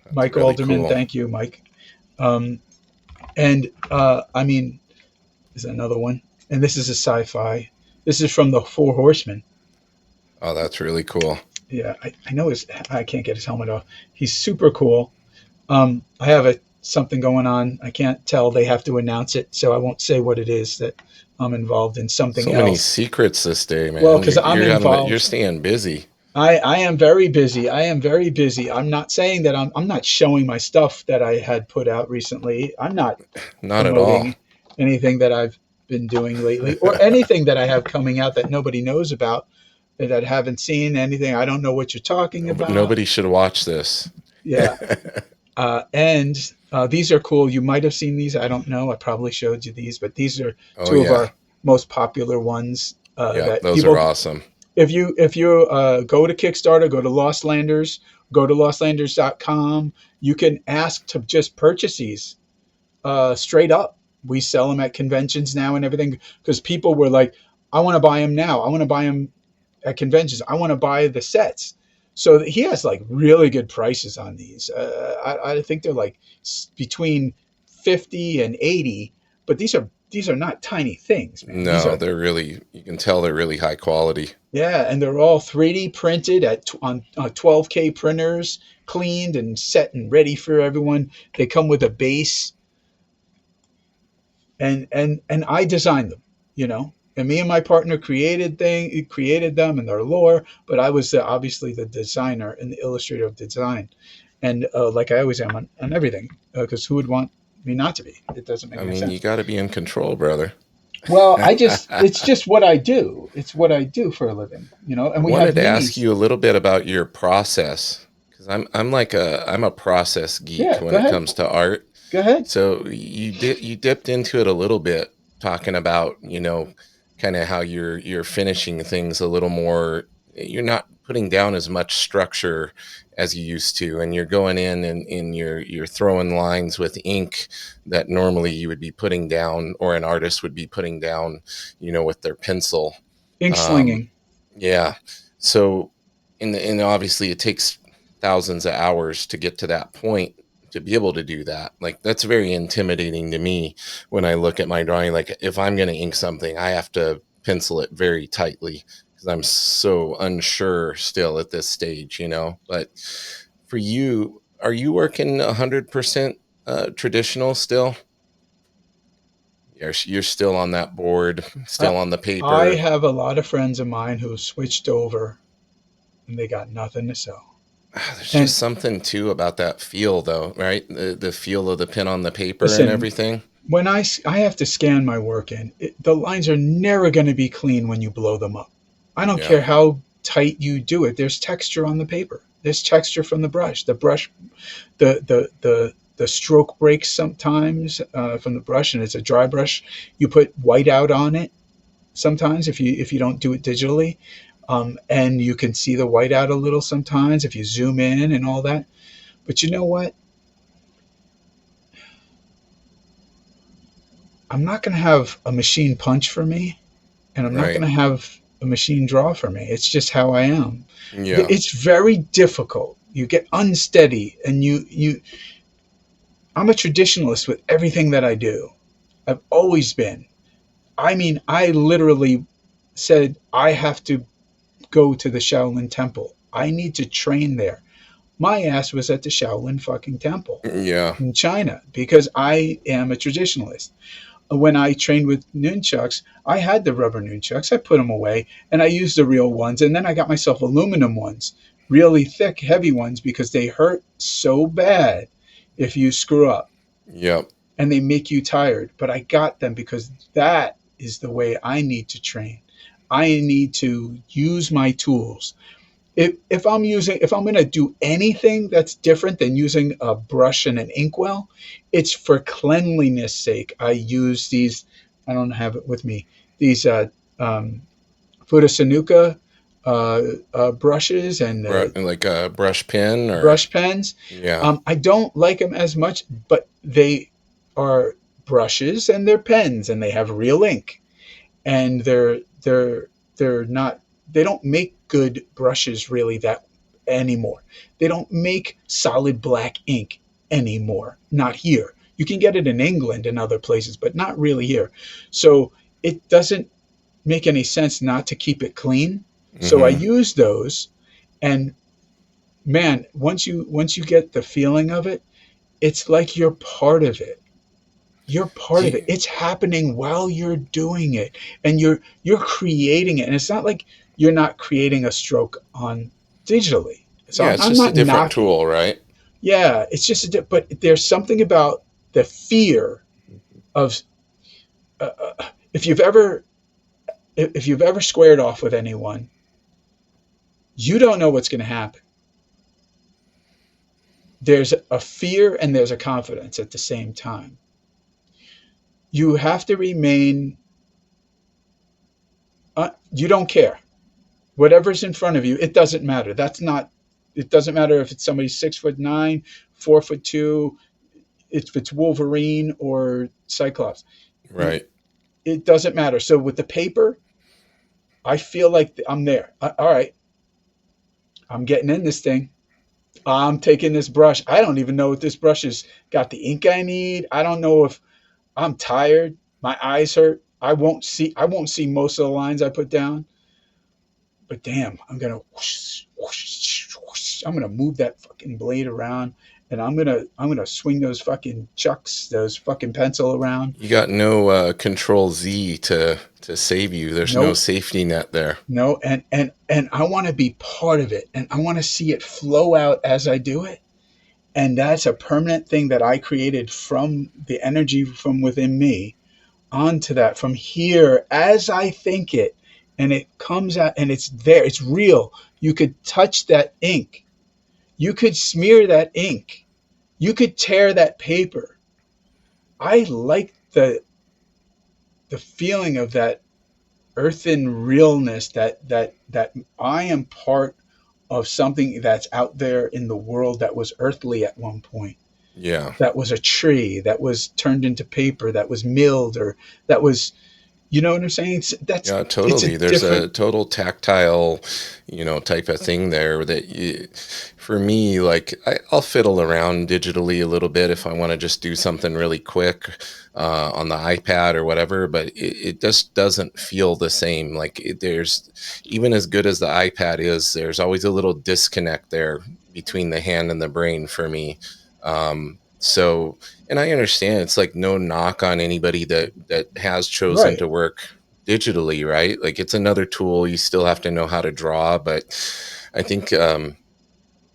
That's Mike really Alderman, cool. thank you, Mike. Um, and I mean, there's another one, and this is a sci-fi. This is from the Four Horsemen. Oh, that's really cool. Yeah, I know his. I can't get his helmet off. He's super cool. I have something going on. I can't tell. They have to announce it, so I won't say what it is that I'm involved in. Something So many else. secrets this day, Well, man. because I'm You're involved. staying busy. I am very busy. I am very busy. I'm not saying that I'm not showing my stuff that I had put out recently. I'm not Not at all. promoting anything that I've been doing lately or anything that I have coming out that nobody knows about, that I haven't seen anything. I don't know what you're talking about. Nobody should watch this. Yeah. And these are cool. You might have seen these. I don't know. I probably showed you these, but these are Oh two of yeah. our most popular ones Yeah, that those are people, awesome. if you go to Kickstarter, go to Lostlanders, go to lostlanders.com, you can ask to just purchase these straight up. We sell them at conventions now and everything because people were like, I want to buy them now. I want to buy them at conventions. I want to buy the sets. So he has like really good prices on these. I think they're like between 50 and 80, but these are not tiny things, man. These No, are, they're really, you can tell they're really high quality. yeah, and they're all 3D printed on 12K printers, cleaned and set and ready for everyone. They come with a base, and I designed them, And me and my partner created them and their lore, but I was obviously the designer and the illustrator of design, and like I always am on everything, because who would want me not to be? It doesn't make I any mean, you sense. got to be in control, brother. Well, I it's just what I do. It's what I do for a living, and we have wanted to ask minis. you a little bit about your process because I'm a process geek Yeah, when go it ahead. comes to art. Go ahead. So you dipped into it a little bit, talking about kind of how you're finishing things a little more. You're not putting down as much structure as you used to, and you're going in and you're throwing lines with ink that normally you would be putting down, or an artist would be putting down, with their pencil. Ink Um, slinging. yeah. So, and obviously it takes thousands of hours to get to that point to be able to do that. Like that's very intimidating to me when I look at my drawing. Like if I'm going to ink something, I have to pencil it very tightly because I'm so unsure still at this stage. But for you, are you working 100% traditional still? You're still on that board, I, still on the I paper. have a lot of friends of mine who switched over and they got nothing to sell. There's And just something too about that feel, though, right? The feel of the pen on the paper and listen, everything. when I have to scan my work in, the lines are never going to be clean when you blow them up. I don't Yeah. care how tight you do it. There's texture on the paper. There's texture from the brush. The stroke breaks sometimes from the brush, and it's a dry brush. You put white out on it sometimes if you don't do it digitally, and you can see the whiteout a little sometimes if you zoom in and all that. But you know what? I'm not going to have a machine punch for me, and I'm not going Right. to have a machine draw for me. It's just how I am. Yeah. It's very difficult. You get unsteady, and you. I'm a traditionalist with everything that I do. I've always been. I mean, I literally said I have to go to the Shaolin Temple. I need to train there. My ass was at the Shaolin fucking temple Yeah. in China because I am a traditionalist. When I trained with nunchucks, I had the rubber nunchucks. I put them away and I used the real ones. And then I got myself aluminum ones, really thick, heavy ones, because they hurt so bad if you screw up Yep. and they make you tired. But I got them because that is the way I need to train. I need to use my tools. If I'm going to do anything that's different than using a brush and an inkwell, it's for cleanliness sake. I use these. I don't have it with me. These um, Fudasanuka brushes and Like a brush pin or brush pens. yeah. I don't like them as much, but they are brushes and they're pens and they have real ink, and they're not, they don't make good brushes really that anymore. They don't make solid black ink anymore, not here. You can get it in England and other places, but not really here. So it doesn't make any sense not to keep it clean. So I Mhm. use those, and man, once you get the feeling of it, it's like you're part of it. You're part Do of it. you, It's happening while you're doing it, and you're creating it. And it's not like you're not creating a stroke on digitally. So yeah, I'm, it's I'm just a not different knocking. tool, right? Yeah, it's just but there's something about the fear of if you've ever squared off with anyone, you don't know what's going to happen. There's a fear and there's a confidence at the same time. You have to remain. You don't care. Whatever's in front of you, it doesn't matter. That's not. It doesn't matter if it's somebody 6'9", 4'2", if it's Wolverine or Cyclops. Right. It doesn't matter. So with the paper, I feel like I'm there. All right, I'm getting in this thing. I'm taking this brush. I don't even know if this brush has got the ink I need. I don't know if I'm tired. My eyes hurt. I won't see most of the lines I put down. But damn, I'm gonna whoosh, whoosh, whoosh. I'm gonna move that fucking blade around, and I'm gonna swing those fucking chucks, those fucking pencil around. You got no control Z to save you. There's no Nope, safety net there. no, and I want to be part of it, and I want to see it flow out as I do it. And that's a permanent thing that I created from the energy from within me onto that from here as I think it, and it comes out and it's there. It's real. You could touch that ink. You could smear that ink. You could tear that paper. I like the feeling of that earthen realness that I am part of something that's out there in the world that was earthly at one point. Yeah. That was a tree that was turned into paper, that was milled, or that was, you know what I'm saying? Yeah, It's a totally. There's a different, total tactile, type of thing there for me, like I'll fiddle around digitally a little bit if I want to just do something really quick on the iPad or whatever, but it just doesn't feel the same. Like there's, even as good as the iPad is, there's always a little disconnect there between the hand and the brain for me. So, and I understand it's like no knock on anybody that has chosen right, to work digitally, right? Like it's another tool. You still have to know how to draw, but I think I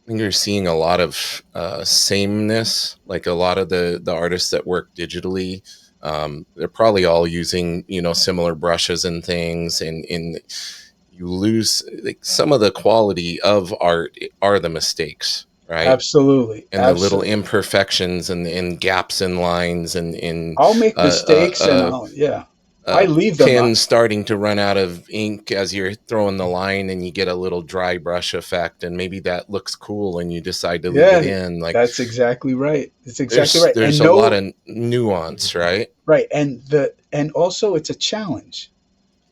think you're seeing a lot of sameness. Like a lot of the artists that work digitally, They're probably all using, similar brushes and things, and you lose like some of the quality of art are the mistakes, right? Absolutely, And the little absolutely. imperfections and gaps in lines and in I'll make uh, uh, mistakes, and uh, I'll yeah, I leave them. pen starting to run out of ink as you're throwing the line, and you get a little dry brush effect, and maybe that looks cool and you decide to leave it Yeah, in. Like that's exactly right. It's exactly there's right. there's And a lot no, of nuance, right? right, and also it's a challenge.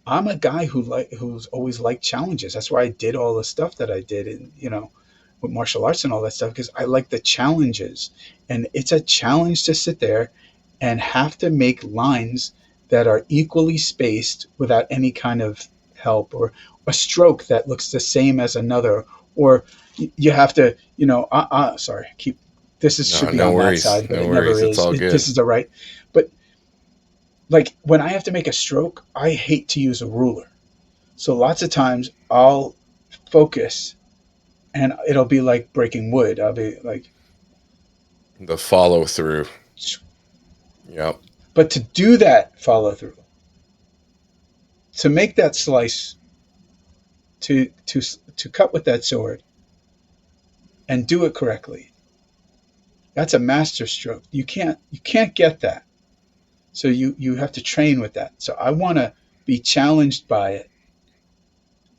I'm a guy who's always liked challenges. That's why I did all the stuff that I did, and with martial arts and all that stuff, because I like the challenges. And it's a challenge to sit there and have to make lines that are equally spaced without any kind of help, or a stroke that looks the same as another, or you have to, sorry, keep this is No, should be no on that worries, side, but no it never worries. It's is. all This good. is the right, but like when I have to make a stroke, I hate to use a ruler. So lots of times I'll focus and it'll be like breaking wood. I'll be like, The follow through. Yep. but to do that follow through, to make that slice, to cut with that sword and do it correctly, that's a master stroke. You can't get that. So you have to train with that. So I want to be challenged by it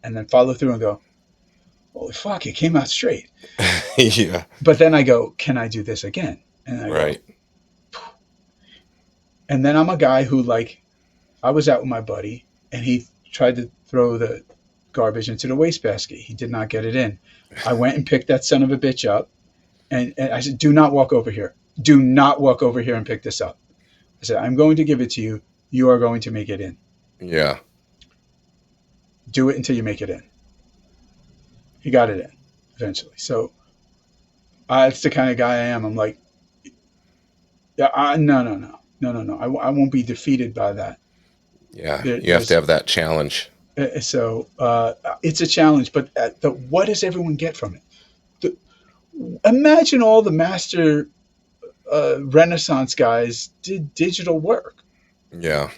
and then follow through and go, holy fuck, it came out straight. Yeah. But then I go, can I do this again? And I go, Right. and then I'm a guy who, like, I was out with my buddy and he tried to throw the garbage into the wastebasket. He did not get it in. I went and picked that son of a bitch up, and I said, do not walk over here. Do not walk over here and pick this up. I said, I'm going to give it to you. You are going to make it in. Yeah. Do it until you make it in. He got it in eventually. So it's the kind of guy I am. I'm like, yeah, no, no, no, no, no, no. I won't be defeated by that. Yeah. You have to There's have that challenge. so it's a challenge, but what does everyone get from it? The, Imagine all the master Renaissance guys did digital work. Yeah.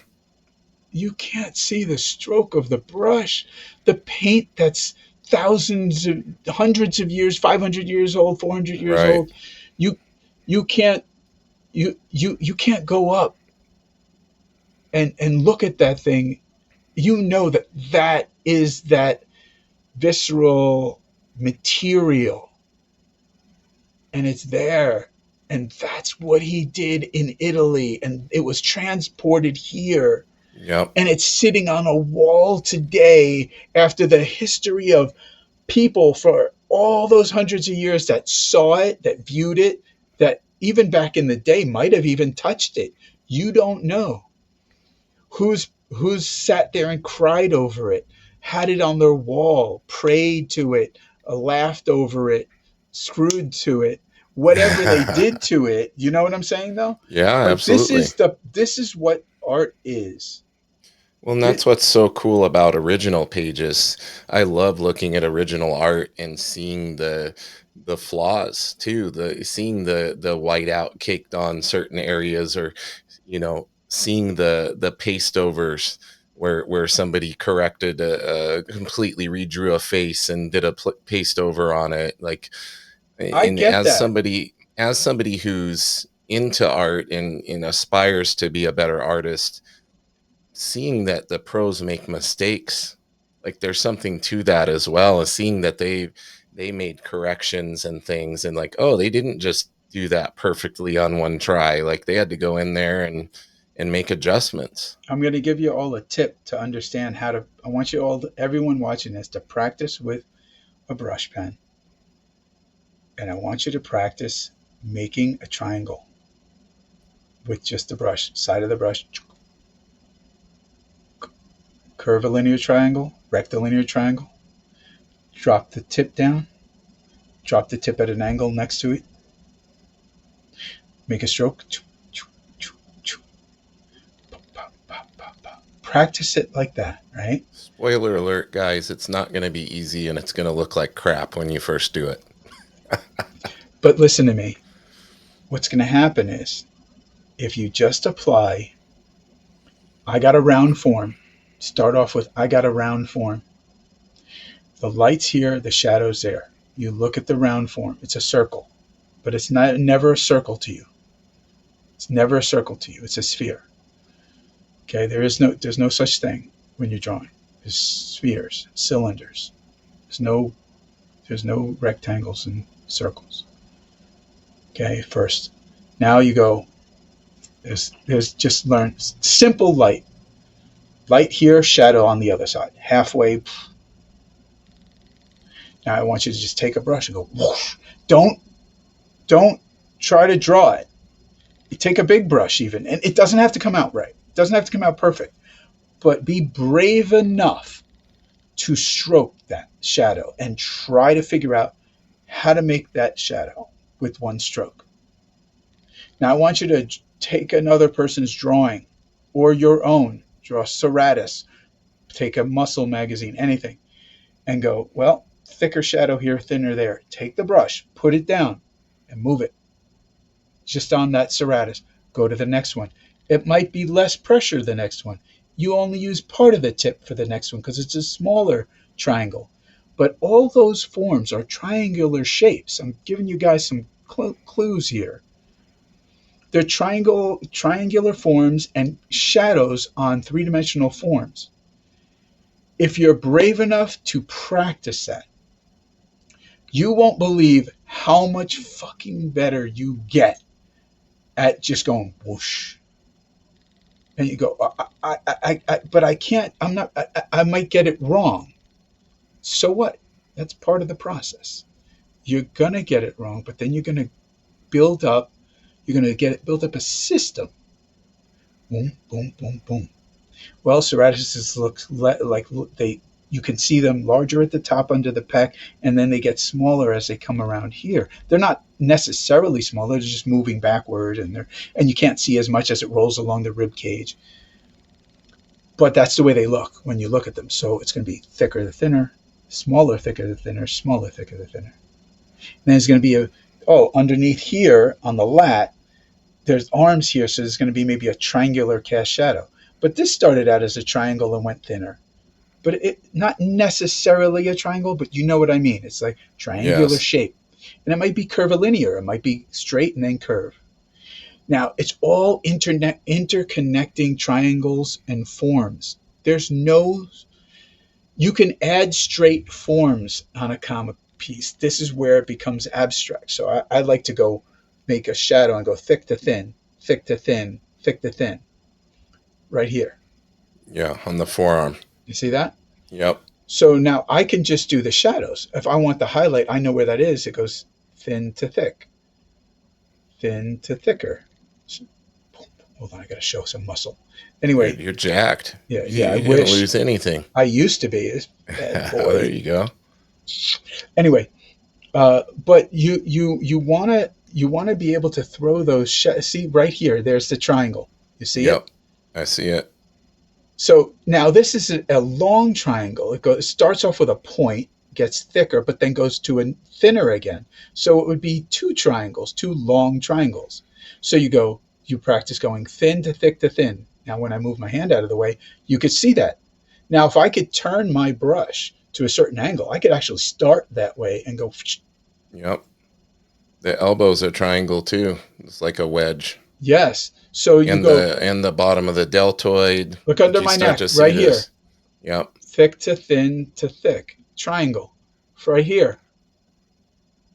You can't see the stroke of the brush, the paint that's thousands of hundreds of years, 500 years old, 400 years Right. old. You you can't you can't go up and look at that thing. You know that is that visceral material, and it's there, and that's what he did in Italy, and it was transported here, Yep. and it's sitting on a wall today after the history of people for all those hundreds of years that saw it, that viewed it, that even back in the day might have even touched it. You don't know who's sat there and cried over it, had it on their wall, prayed to it, laughed over it, screwed to it, whatever they did to it. You know what I'm saying, though? Yeah, Like absolutely. this is what art is. Well, and It, that's what's so cool about original pages. I love looking at original art and seeing the flaws too. The seeing the whiteout caked on certain areas, or seeing the paste overs where somebody corrected completely redrew a face and did a paste over on it. Like, I and get that. as somebody who's into art and aspires to be a better artist, seeing that the pros make mistakes, like there's something to that as well, as seeing that they made corrections and things, and like, oh, they didn't just do that perfectly on one try, like they had to go in there and make adjustments. I'm going to give you all a tip to understand how to. I want you all, everyone watching this, to practice with a brush pen, and I want you to practice making a triangle with just the brush, side of the brush, curve a linear triangle, rectilinear triangle, drop the tip down, drop the tip at an angle next to it, make a stroke. Practice it like that, right? Spoiler alert, guys, it's not going to be easy, and it's going to look like crap when you first do it. But listen to me. What's going to happen is if you just apply I got a round form. Start off with I got a round form. The light's here, the shadow's there. You look at the round form. It's a circle, but it's not never a circle to you. It's never a circle to you. It's a sphere. Okay, there's no such thing when you're drawing. There's spheres, cylinders. There's no rectangles and circles. Okay, first. Now you go, there's just learn simple light. Light here, shadow on the other side. Halfway. Now I want you to just take a brush and go whoosh. Don't try to draw it. You take a big brush even, and it doesn't have to come out right. It doesn't have to come out perfect. But be brave enough to stroke that shadow and try to figure out how to make that shadow with one stroke. Now I want you to take another person's drawing or your own, draw serratus, take a muscle magazine, anything, and go, well, thicker shadow here, thinner there. Take the brush, put it down, and move it just on that serratus. Go to the next one. It might be less pressure the next one. You only use part of the tip for the next one because it's a smaller triangle. But all those forms are triangular shapes. I'm giving you guys some clues here. They're triangular forms and shadows on three-dimensional forms. If you're brave enough to practice that, you won't believe how much fucking better you get at just going whoosh. And you go, but I can't, I'm not, I might get it wrong. So what? That's part of the process. You're going to get it wrong, but then you're going to build up, build up a system. Boom, boom, boom, boom. Well, serratuses look like you can see them larger at the top under the pack, and then they get smaller as they come around here. They're not necessarily smaller; they're just moving backward, and you can't see as much as it rolls along the rib cage. But that's the way they look when you look at them. So it's going to be thicker the thinner, smaller thicker the thinner, smaller thicker the thinner. And then there's going to be underneath here on the lat, there's arms here, so there's going to be maybe a triangular cast shadow. But this started out as a triangle and went thinner. But it not necessarily a triangle, but you know what I mean. It's like triangular Yes. shape. And it might be curvilinear. It might be straight and then curve. Now, it's all interconnecting triangles and forms. You can add straight forms on a comic piece. This is where it becomes abstract. So I like to go make a shadow and go thick to thin, thick to thin, thick to thin. Right here. Yeah, on the forearm. You see that? Yep. So now I can just do the shadows. If I want the highlight, I know where that is. It goes thin to thick, thin to thicker. Hold on, I got to show some muscle. Anyway, You're jacked. yeah, I You didn't wish. lose anything. I used to be this bad boy. There you go. Anyway, but you wanna be able to throw those. See right here. There's the triangle. You see it? Yep. I see it. So now this is a long triangle. It starts off with a point, gets thicker, but then goes to a thinner again. So it would be two triangles, two long triangles. So you practice going thin to thick to thin. Now when I move my hand out of the way, you could see that. Now if I could turn my brush to a certain angle, I could actually start that way and go. Yep. The elbows are triangle too. It's like a wedge. Yes. So you and the bottom of the deltoid. Look under my neck, right here. Yep. Thick to thin to thick. Triangle. Right here.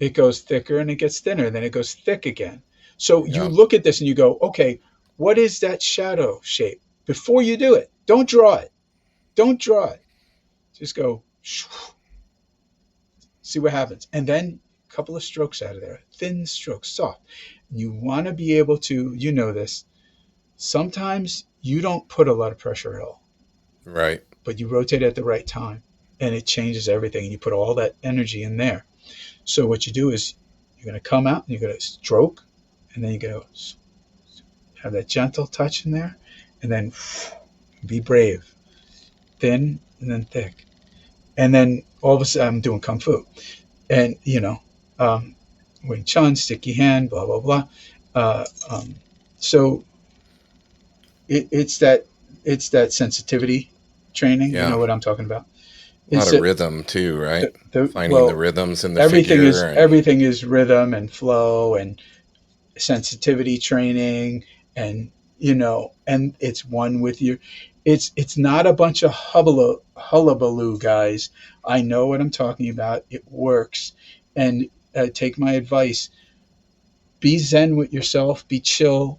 It goes thicker and it gets thinner. Then it goes thick again. So you look at this and you go, okay, what is that shadow shape? Before you do it, don't draw it. Don't draw it. Just go, see what happens. And then a couple of strokes out of there. Thin strokes, soft. You want to be able to, you know this, sometimes you don't put a lot of pressure at all. Right. But you rotate at the right time and it changes everything. And you put all that energy in there. So what you do is you're going to come out and you're going to stroke. And then you're going to have that gentle touch in there. And then be brave. Thin and then thick. And then all of a sudden I'm doing Kung Fu. And, Wing Chun, sticky hand, blah, blah, blah. So it's that It's that sensitivity training. You know Yeah. what I'm talking about. A lot It's of rhythm too, right? the Finding the well, rhythms in the figure and everything is rhythm and flow and sensitivity training, and and it's one with your. It's not a bunch of hullabaloo, guys. I know what I'm talking about. It works, and take my advice. Be zen with yourself. Be chill.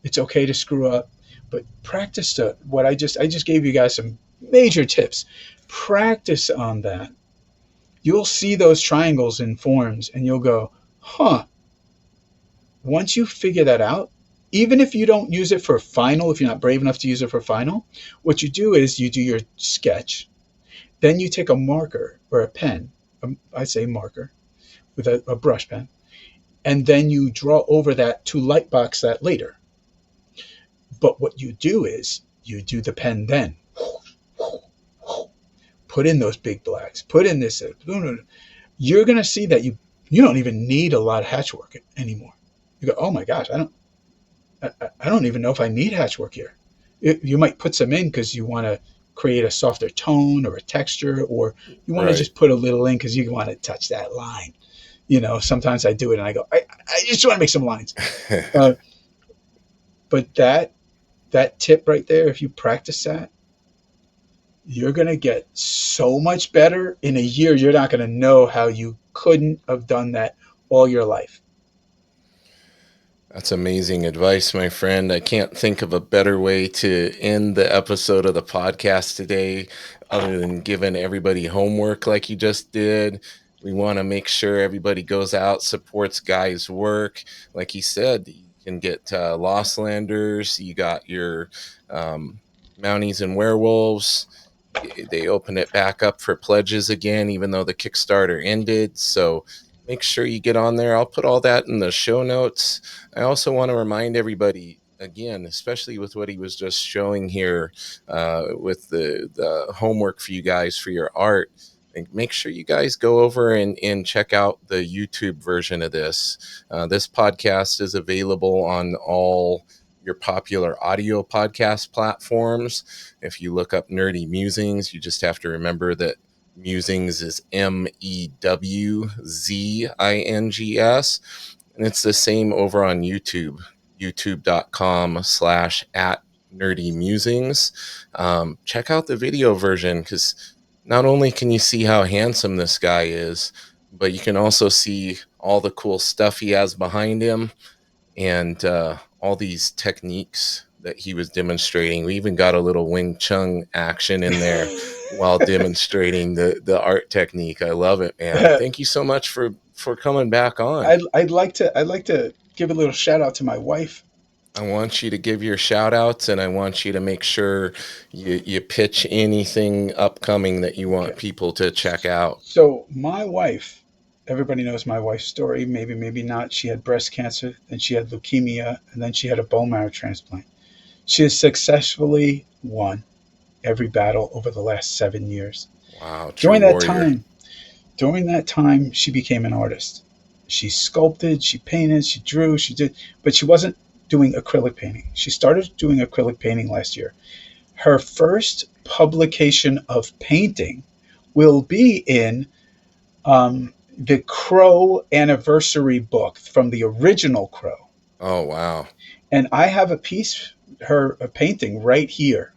It's okay to screw up, but practice what I just gave you guys some major tips. Practice on that. You'll see those triangles in forms, and you'll go, huh. Once you figure that out, even if you don't use it for final, if you're not brave enough to use it for final, what you do is you do your sketch. Then you take a marker or a pen, I say marker, with a brush pen, and then you draw over that to lightbox that later. But what you do is you do the pen then. Put in those big blacks. Put in this. You're going to see that you don't even need a lot of hatch work anymore. You go, oh my gosh, I don't even know if I need hatch work here. You might put some in because you want to create a softer tone or a texture, or you want to right. just put a little in because you want to touch that line. Sometimes I do it and I go, I just want to make some lines. Uh, but that tip right there, if you practice that, you're going to get so much better in a year. You're not going to know how you couldn't have done that all your life. That's amazing advice, my friend. I can't think of a better way to end the episode of the podcast today other than giving everybody homework like you just did. We want to make sure everybody goes out, supports Guy's work. Like he said, you can get Lostlanders, you got your um, Mounties and Werewolves. They open it back up for pledges again, even though the Kickstarter ended. So make sure you get on there. I'll put all that in the show notes. I also want to remind everybody again, especially with what he was just showing here, with the homework for you guys for your art. And make sure you guys go over and check out the YouTube version of this. This podcast is available on all your popular audio podcast platforms. If you look up Nerdy Musings, you just have to remember that Musings is Mewzings. And it's the same over on YouTube, youtube.com/at nerdy musings. Check out the video version because not only can you see how handsome this guy is, but you can also see all the cool stuff he has behind him and all these techniques that he was demonstrating. We even got a little Wing Chun action in there while demonstrating the art technique. I love it, man. Thank you so much for coming back on. I'd like to give a little shout out to my wife. I want you to give your shout outs and I want you to make sure you pitch anything upcoming that you want Okay. people to check out. So my wife, everybody knows my wife's story. Maybe, maybe not. She had breast cancer, then she had leukemia, and then she had a bone marrow transplant. She has successfully won every battle over the last 7 years. Wow, During true that warrior. time, during that time, she became an artist. She sculpted, she painted, she drew, she did, but she wasn't doing acrylic painting. She started doing acrylic painting last year. Her first publication of painting will be in the Crow anniversary book from the original Crow. Oh, wow. And I have a piece, her a painting right here.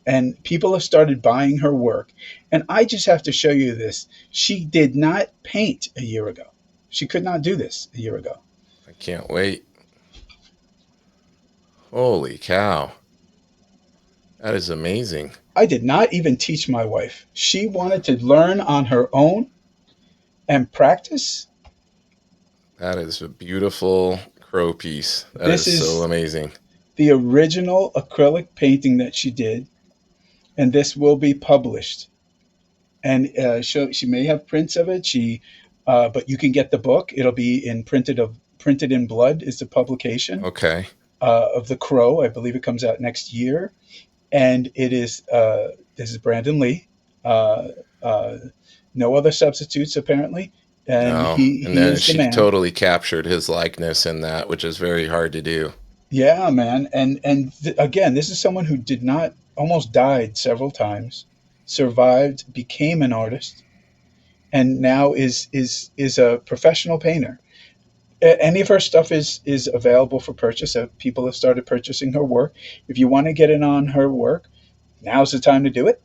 And people have started buying her work. And I just have to show you this. She did not paint a year ago. She could not do this a year ago. I can't wait. Holy cow. That is amazing. I did not even teach my wife. She wanted to learn on her own and practice. That is a beautiful crow piece. That This is so is amazing. the original acrylic painting that she did, and this will be published. And she may have prints of it. But you can get the book. It'll be in printed in blood is the publication Okay. of the Crow. I believe it comes out next year, and it is this is Brandon Lee. Uh, uh, no other substitutes apparently, and No. he And he then is the she man. totally captured his likeness in that, which is very hard to do. Yeah, man. Again, this is someone who did not almost died several times, survived, became an artist, and now is a professional painter. Any of her stuff is available for purchase. People have started purchasing her work. If you want to get in on her work, now's the time to do it,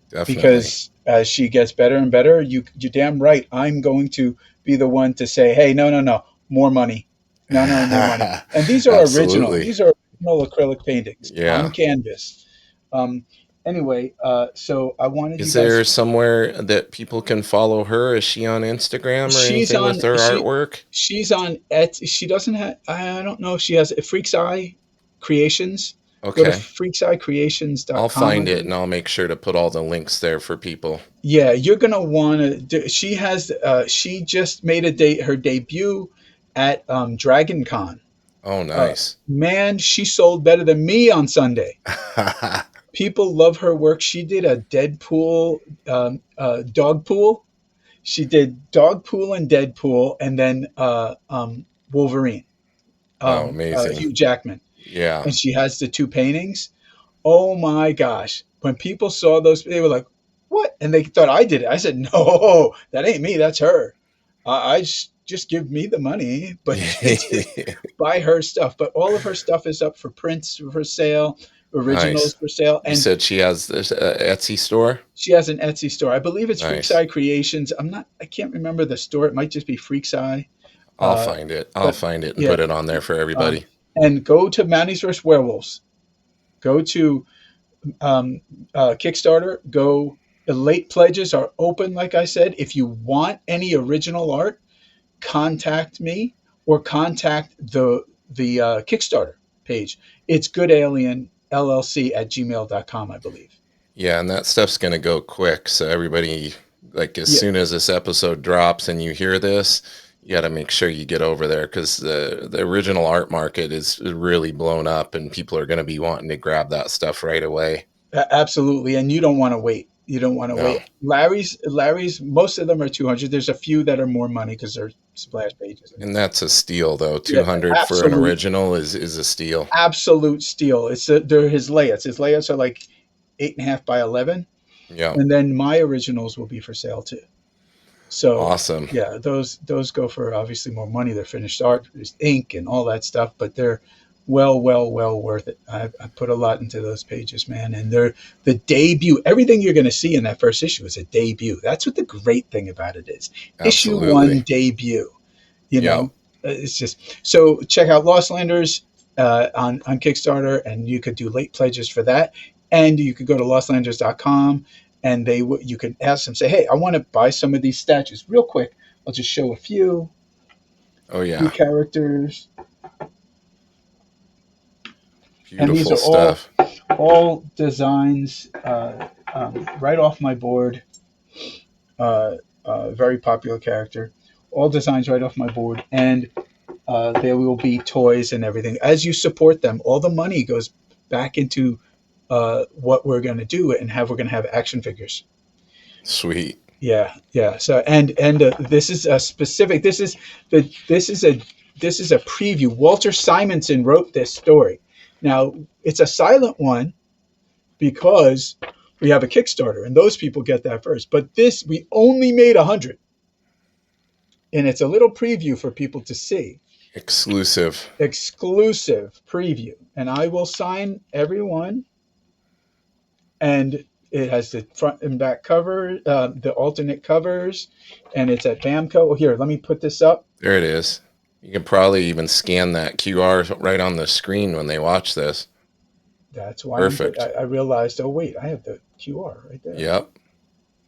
Definitely. because as she gets better and better, you're damn right. I'm going to be the one to say, hey, no, no, no, more money, no, no, more money. And these are original. Absolutely. These are original acrylic paintings on Yeah. canvas. Um, anyway, so I wanted you Is guys. there somewhere that people can follow her? Is she on Instagram or She's anything on. with her artwork? She's on Etsy. She doesn't have. I don't know if she has Freak's Eye Creations. Go to Okay. I'll freakseyecreations.com, I find it and believe. I'll make sure to put all the links there for people. Yeah, you're gonna want to. She has. She just made a date. Her debut at Dragon Con. Oh, nice. Man, she sold better than me on Sunday. People love her work. She did a Deadpool, dog pool. She did dog pool and Deadpool, and then Wolverine, Oh, amazing. Hugh Jackman, Yeah. and she has the two paintings. Oh my gosh. When people saw those, they were like, what? And they thought I did it. I said, no, that ain't me. That's her. I just give me the money, but just buy her stuff. But all of her stuff is up for prints for sale, originals Nice. for sale. You And said she has this Etsy store? she has an Etsy store. I believe it's Freak's Nice. Eye Creations. I can't remember the store. It might just be Freak's Eye. I'll Uh, find it. I'll but find it and yeah. put it on there for Um, everybody. and go to Mounties vs. Werewolves. Go to Kickstarter. Go. The late pledges are open. Like I said, if you want any original art, contact me or contact the Kickstarter page. It's Good Alien LLC at gmail.com, I believe. Yeah, and that stuff's going to go quick. So everybody, like as Yeah, soon as this episode drops and you hear this, you got to make sure you get over there because the original art market is really blown up and people are going to be wanting to grab that stuff right away. absolutely. And you don't want to wait. You don't want to No. wait. Larry's, most of them are 200. There's a few that are more money because they're splash pages. And that's a steal though. Yeah, 200 for an absolute, original is a steal. absolute steal. They're his layouts. His layouts are like 8.5 by 11. Yeah. And then my originals will be for sale too. So Awesome. yeah, those go for obviously more money. They're finished art, there's ink and all that stuff, but they're well worth it. I put a lot into those pages, man, and they're the debut. Everything you're going to see in that first issue is a debut. That's what the great thing about it is. Issue one Absolutely. debut. You Yep. know, it's just so check out Lostlanders on Kickstarter, and you could do late pledges for that, and you could go to lostlanders.com, and you could ask them, say, hey, I want to buy some of these statues real quick. I'll just show a Oh few yeah. characters, and these Beautiful are all stuff. designs right off my board. Very popular character, all designs right off my board, and there will be toys and everything. As you support them, all the money goes back into what we're going to do, and we're going to have action figures. Sweet. Yeah, yeah. So this is a specific. This is a preview. Walter Simonson wrote this story. Now it's a silent one because we have a Kickstarter, and those people get that first. But this we only made 100, and it's a little preview for people to see. Exclusive. Exclusive preview, and I will sign everyone. And it has the front and back cover, the alternate covers, and it's at Bamco. Oh, here, let me put this up. There it is. You can probably even scan that QR right on the screen when they watch this. That's why Perfect. I realized. Oh wait, I have the QR right there. Let Yep.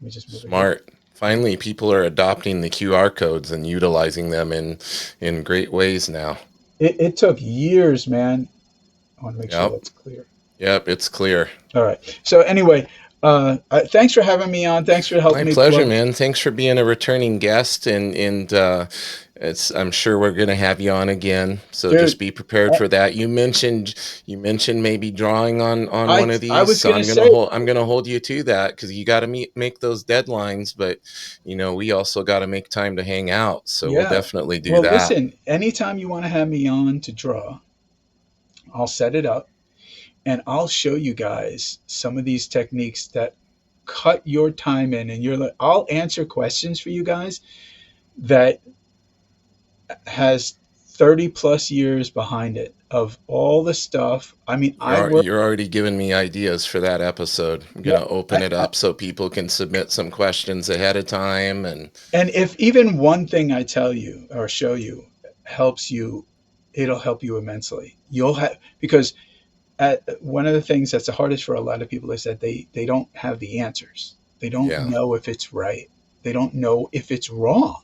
me just move it here. Smart. Finally, people are adopting the QR codes and utilizing them in great ways now. It took years, man. I want to make sure Yep. that's clear. Yep. It's clear. All right. So anyway, thanks for having me on. Thanks for My helping me pleasure, plug. man. Thanks for being a returning guest, and it's I'm sure we're gonna have you on again. So just Dude, be prepared I, for that. You mentioned maybe drawing on one of I these, was so gonna say, I'm gonna hold you to that because you got to make those deadlines. But we also got to make time to hang out. So we'll yeah. definitely do Well, that. listen. Anytime you want to have me on to draw, I'll set it up, and I'll show you guys some of these techniques that cut your time in. And I'll answer questions for you guys that has 30 plus years behind it of all the stuff. I mean, I work. You're already giving me ideas for that episode. I'm Yeah, gonna open it up so people can submit some questions ahead of time, and and if even one thing I tell you or show you helps you, it'll help you immensely. You'll have, because one of the things that's the hardest for a lot of people is that they don't have the answers. They don't yeah, know if it's right. They don't know if it's wrong.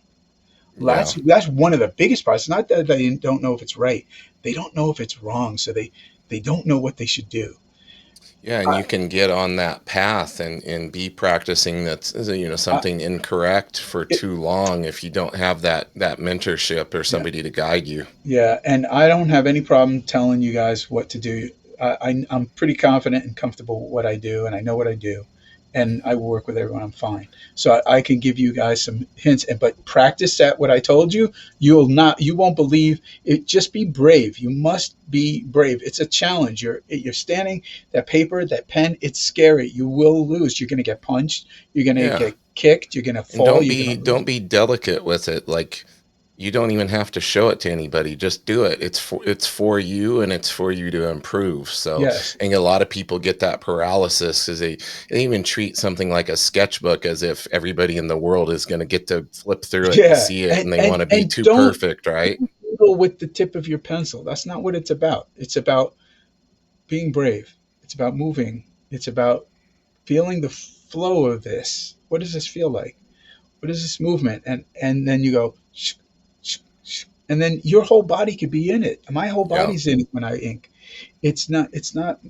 yeah. That's one of the biggest parts. Not that they don't know if it's right. They don't know if it's wrong, so they don't know what they should do. Yeah, and I, you can get on that path and be practicing that's, I, something incorrect for it, too long if you don't have that mentorship or yeah, somebody to guide you. yeah, and I don't have any problem telling you guys what to do. I'm pretty confident and comfortable with what I do, and I know what I do, and I work with everyone. I'm fine, so I can give you guys some hints. But practice that what I told you. You won't believe it. Just be brave. You must be brave. It's a challenge. You're standing that paper, that pen. It's scary. You will lose. You're going to get punched. You're going to Yeah. get kicked. You're going to And fall. You're going to lose. don't be delicate with it. Like, you don't even have to show it to anybody. Just do it. It's for you, and it's for you to improve. So, Yes. and a lot of people get that paralysis because they even treat something like a sketchbook as if everybody in the world is going to get to flip through it and Yeah, see it, and and they want and to be and too don't perfect, right? doodle with the tip of your pencil. That's not what it's about. It's about being brave. It's about moving. It's about feeling the flow of this. What does this feel like? What is this movement? And then you go, sh- and then your whole body could be in it. My whole Yeah, body's in it when I ink. It's not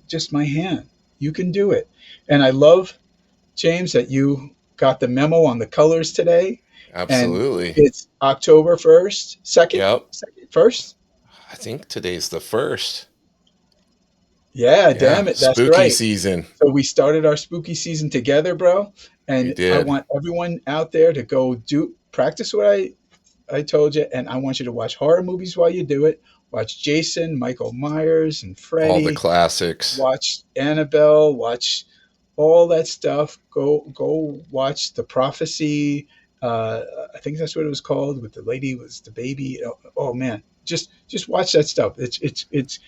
just my hand. You can do it. And I love, James, that you got the memo on the colors today, and absolutely. it's October 1st, 2nd, Yep. 2nd, 1st. I think today's the first. Yeah, Yeah, damn it. That's spooky right. season. So we started our spooky season together, bro. We And I did want everyone out there to go do practice what I told you. And I want you to watch horror movies while you do it. Watch Jason, Michael Myers, and all the Freddy. classics. Watch Annabelle. Watch all that stuff. Go watch The Prophecy. I think that's what it was called. With the lady was the baby. Oh man, just watch that stuff. It's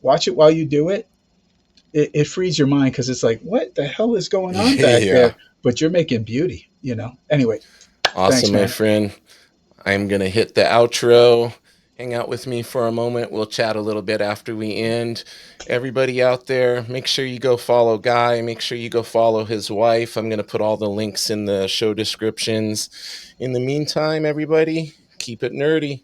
watch it while you do it. It frees your mind because it's like, what the hell is going on back Yeah. there? But you're making beauty, you know. Anyway, thanks, Awesome, my man. friend. I'm going to hit the outro. Hang out with me for a moment. We'll chat a little bit after we end. Everybody out there, make sure you go follow Guy. Make sure you go follow his wife. I'm going to put all the links in the show descriptions. In the meantime, everybody, keep it nerdy.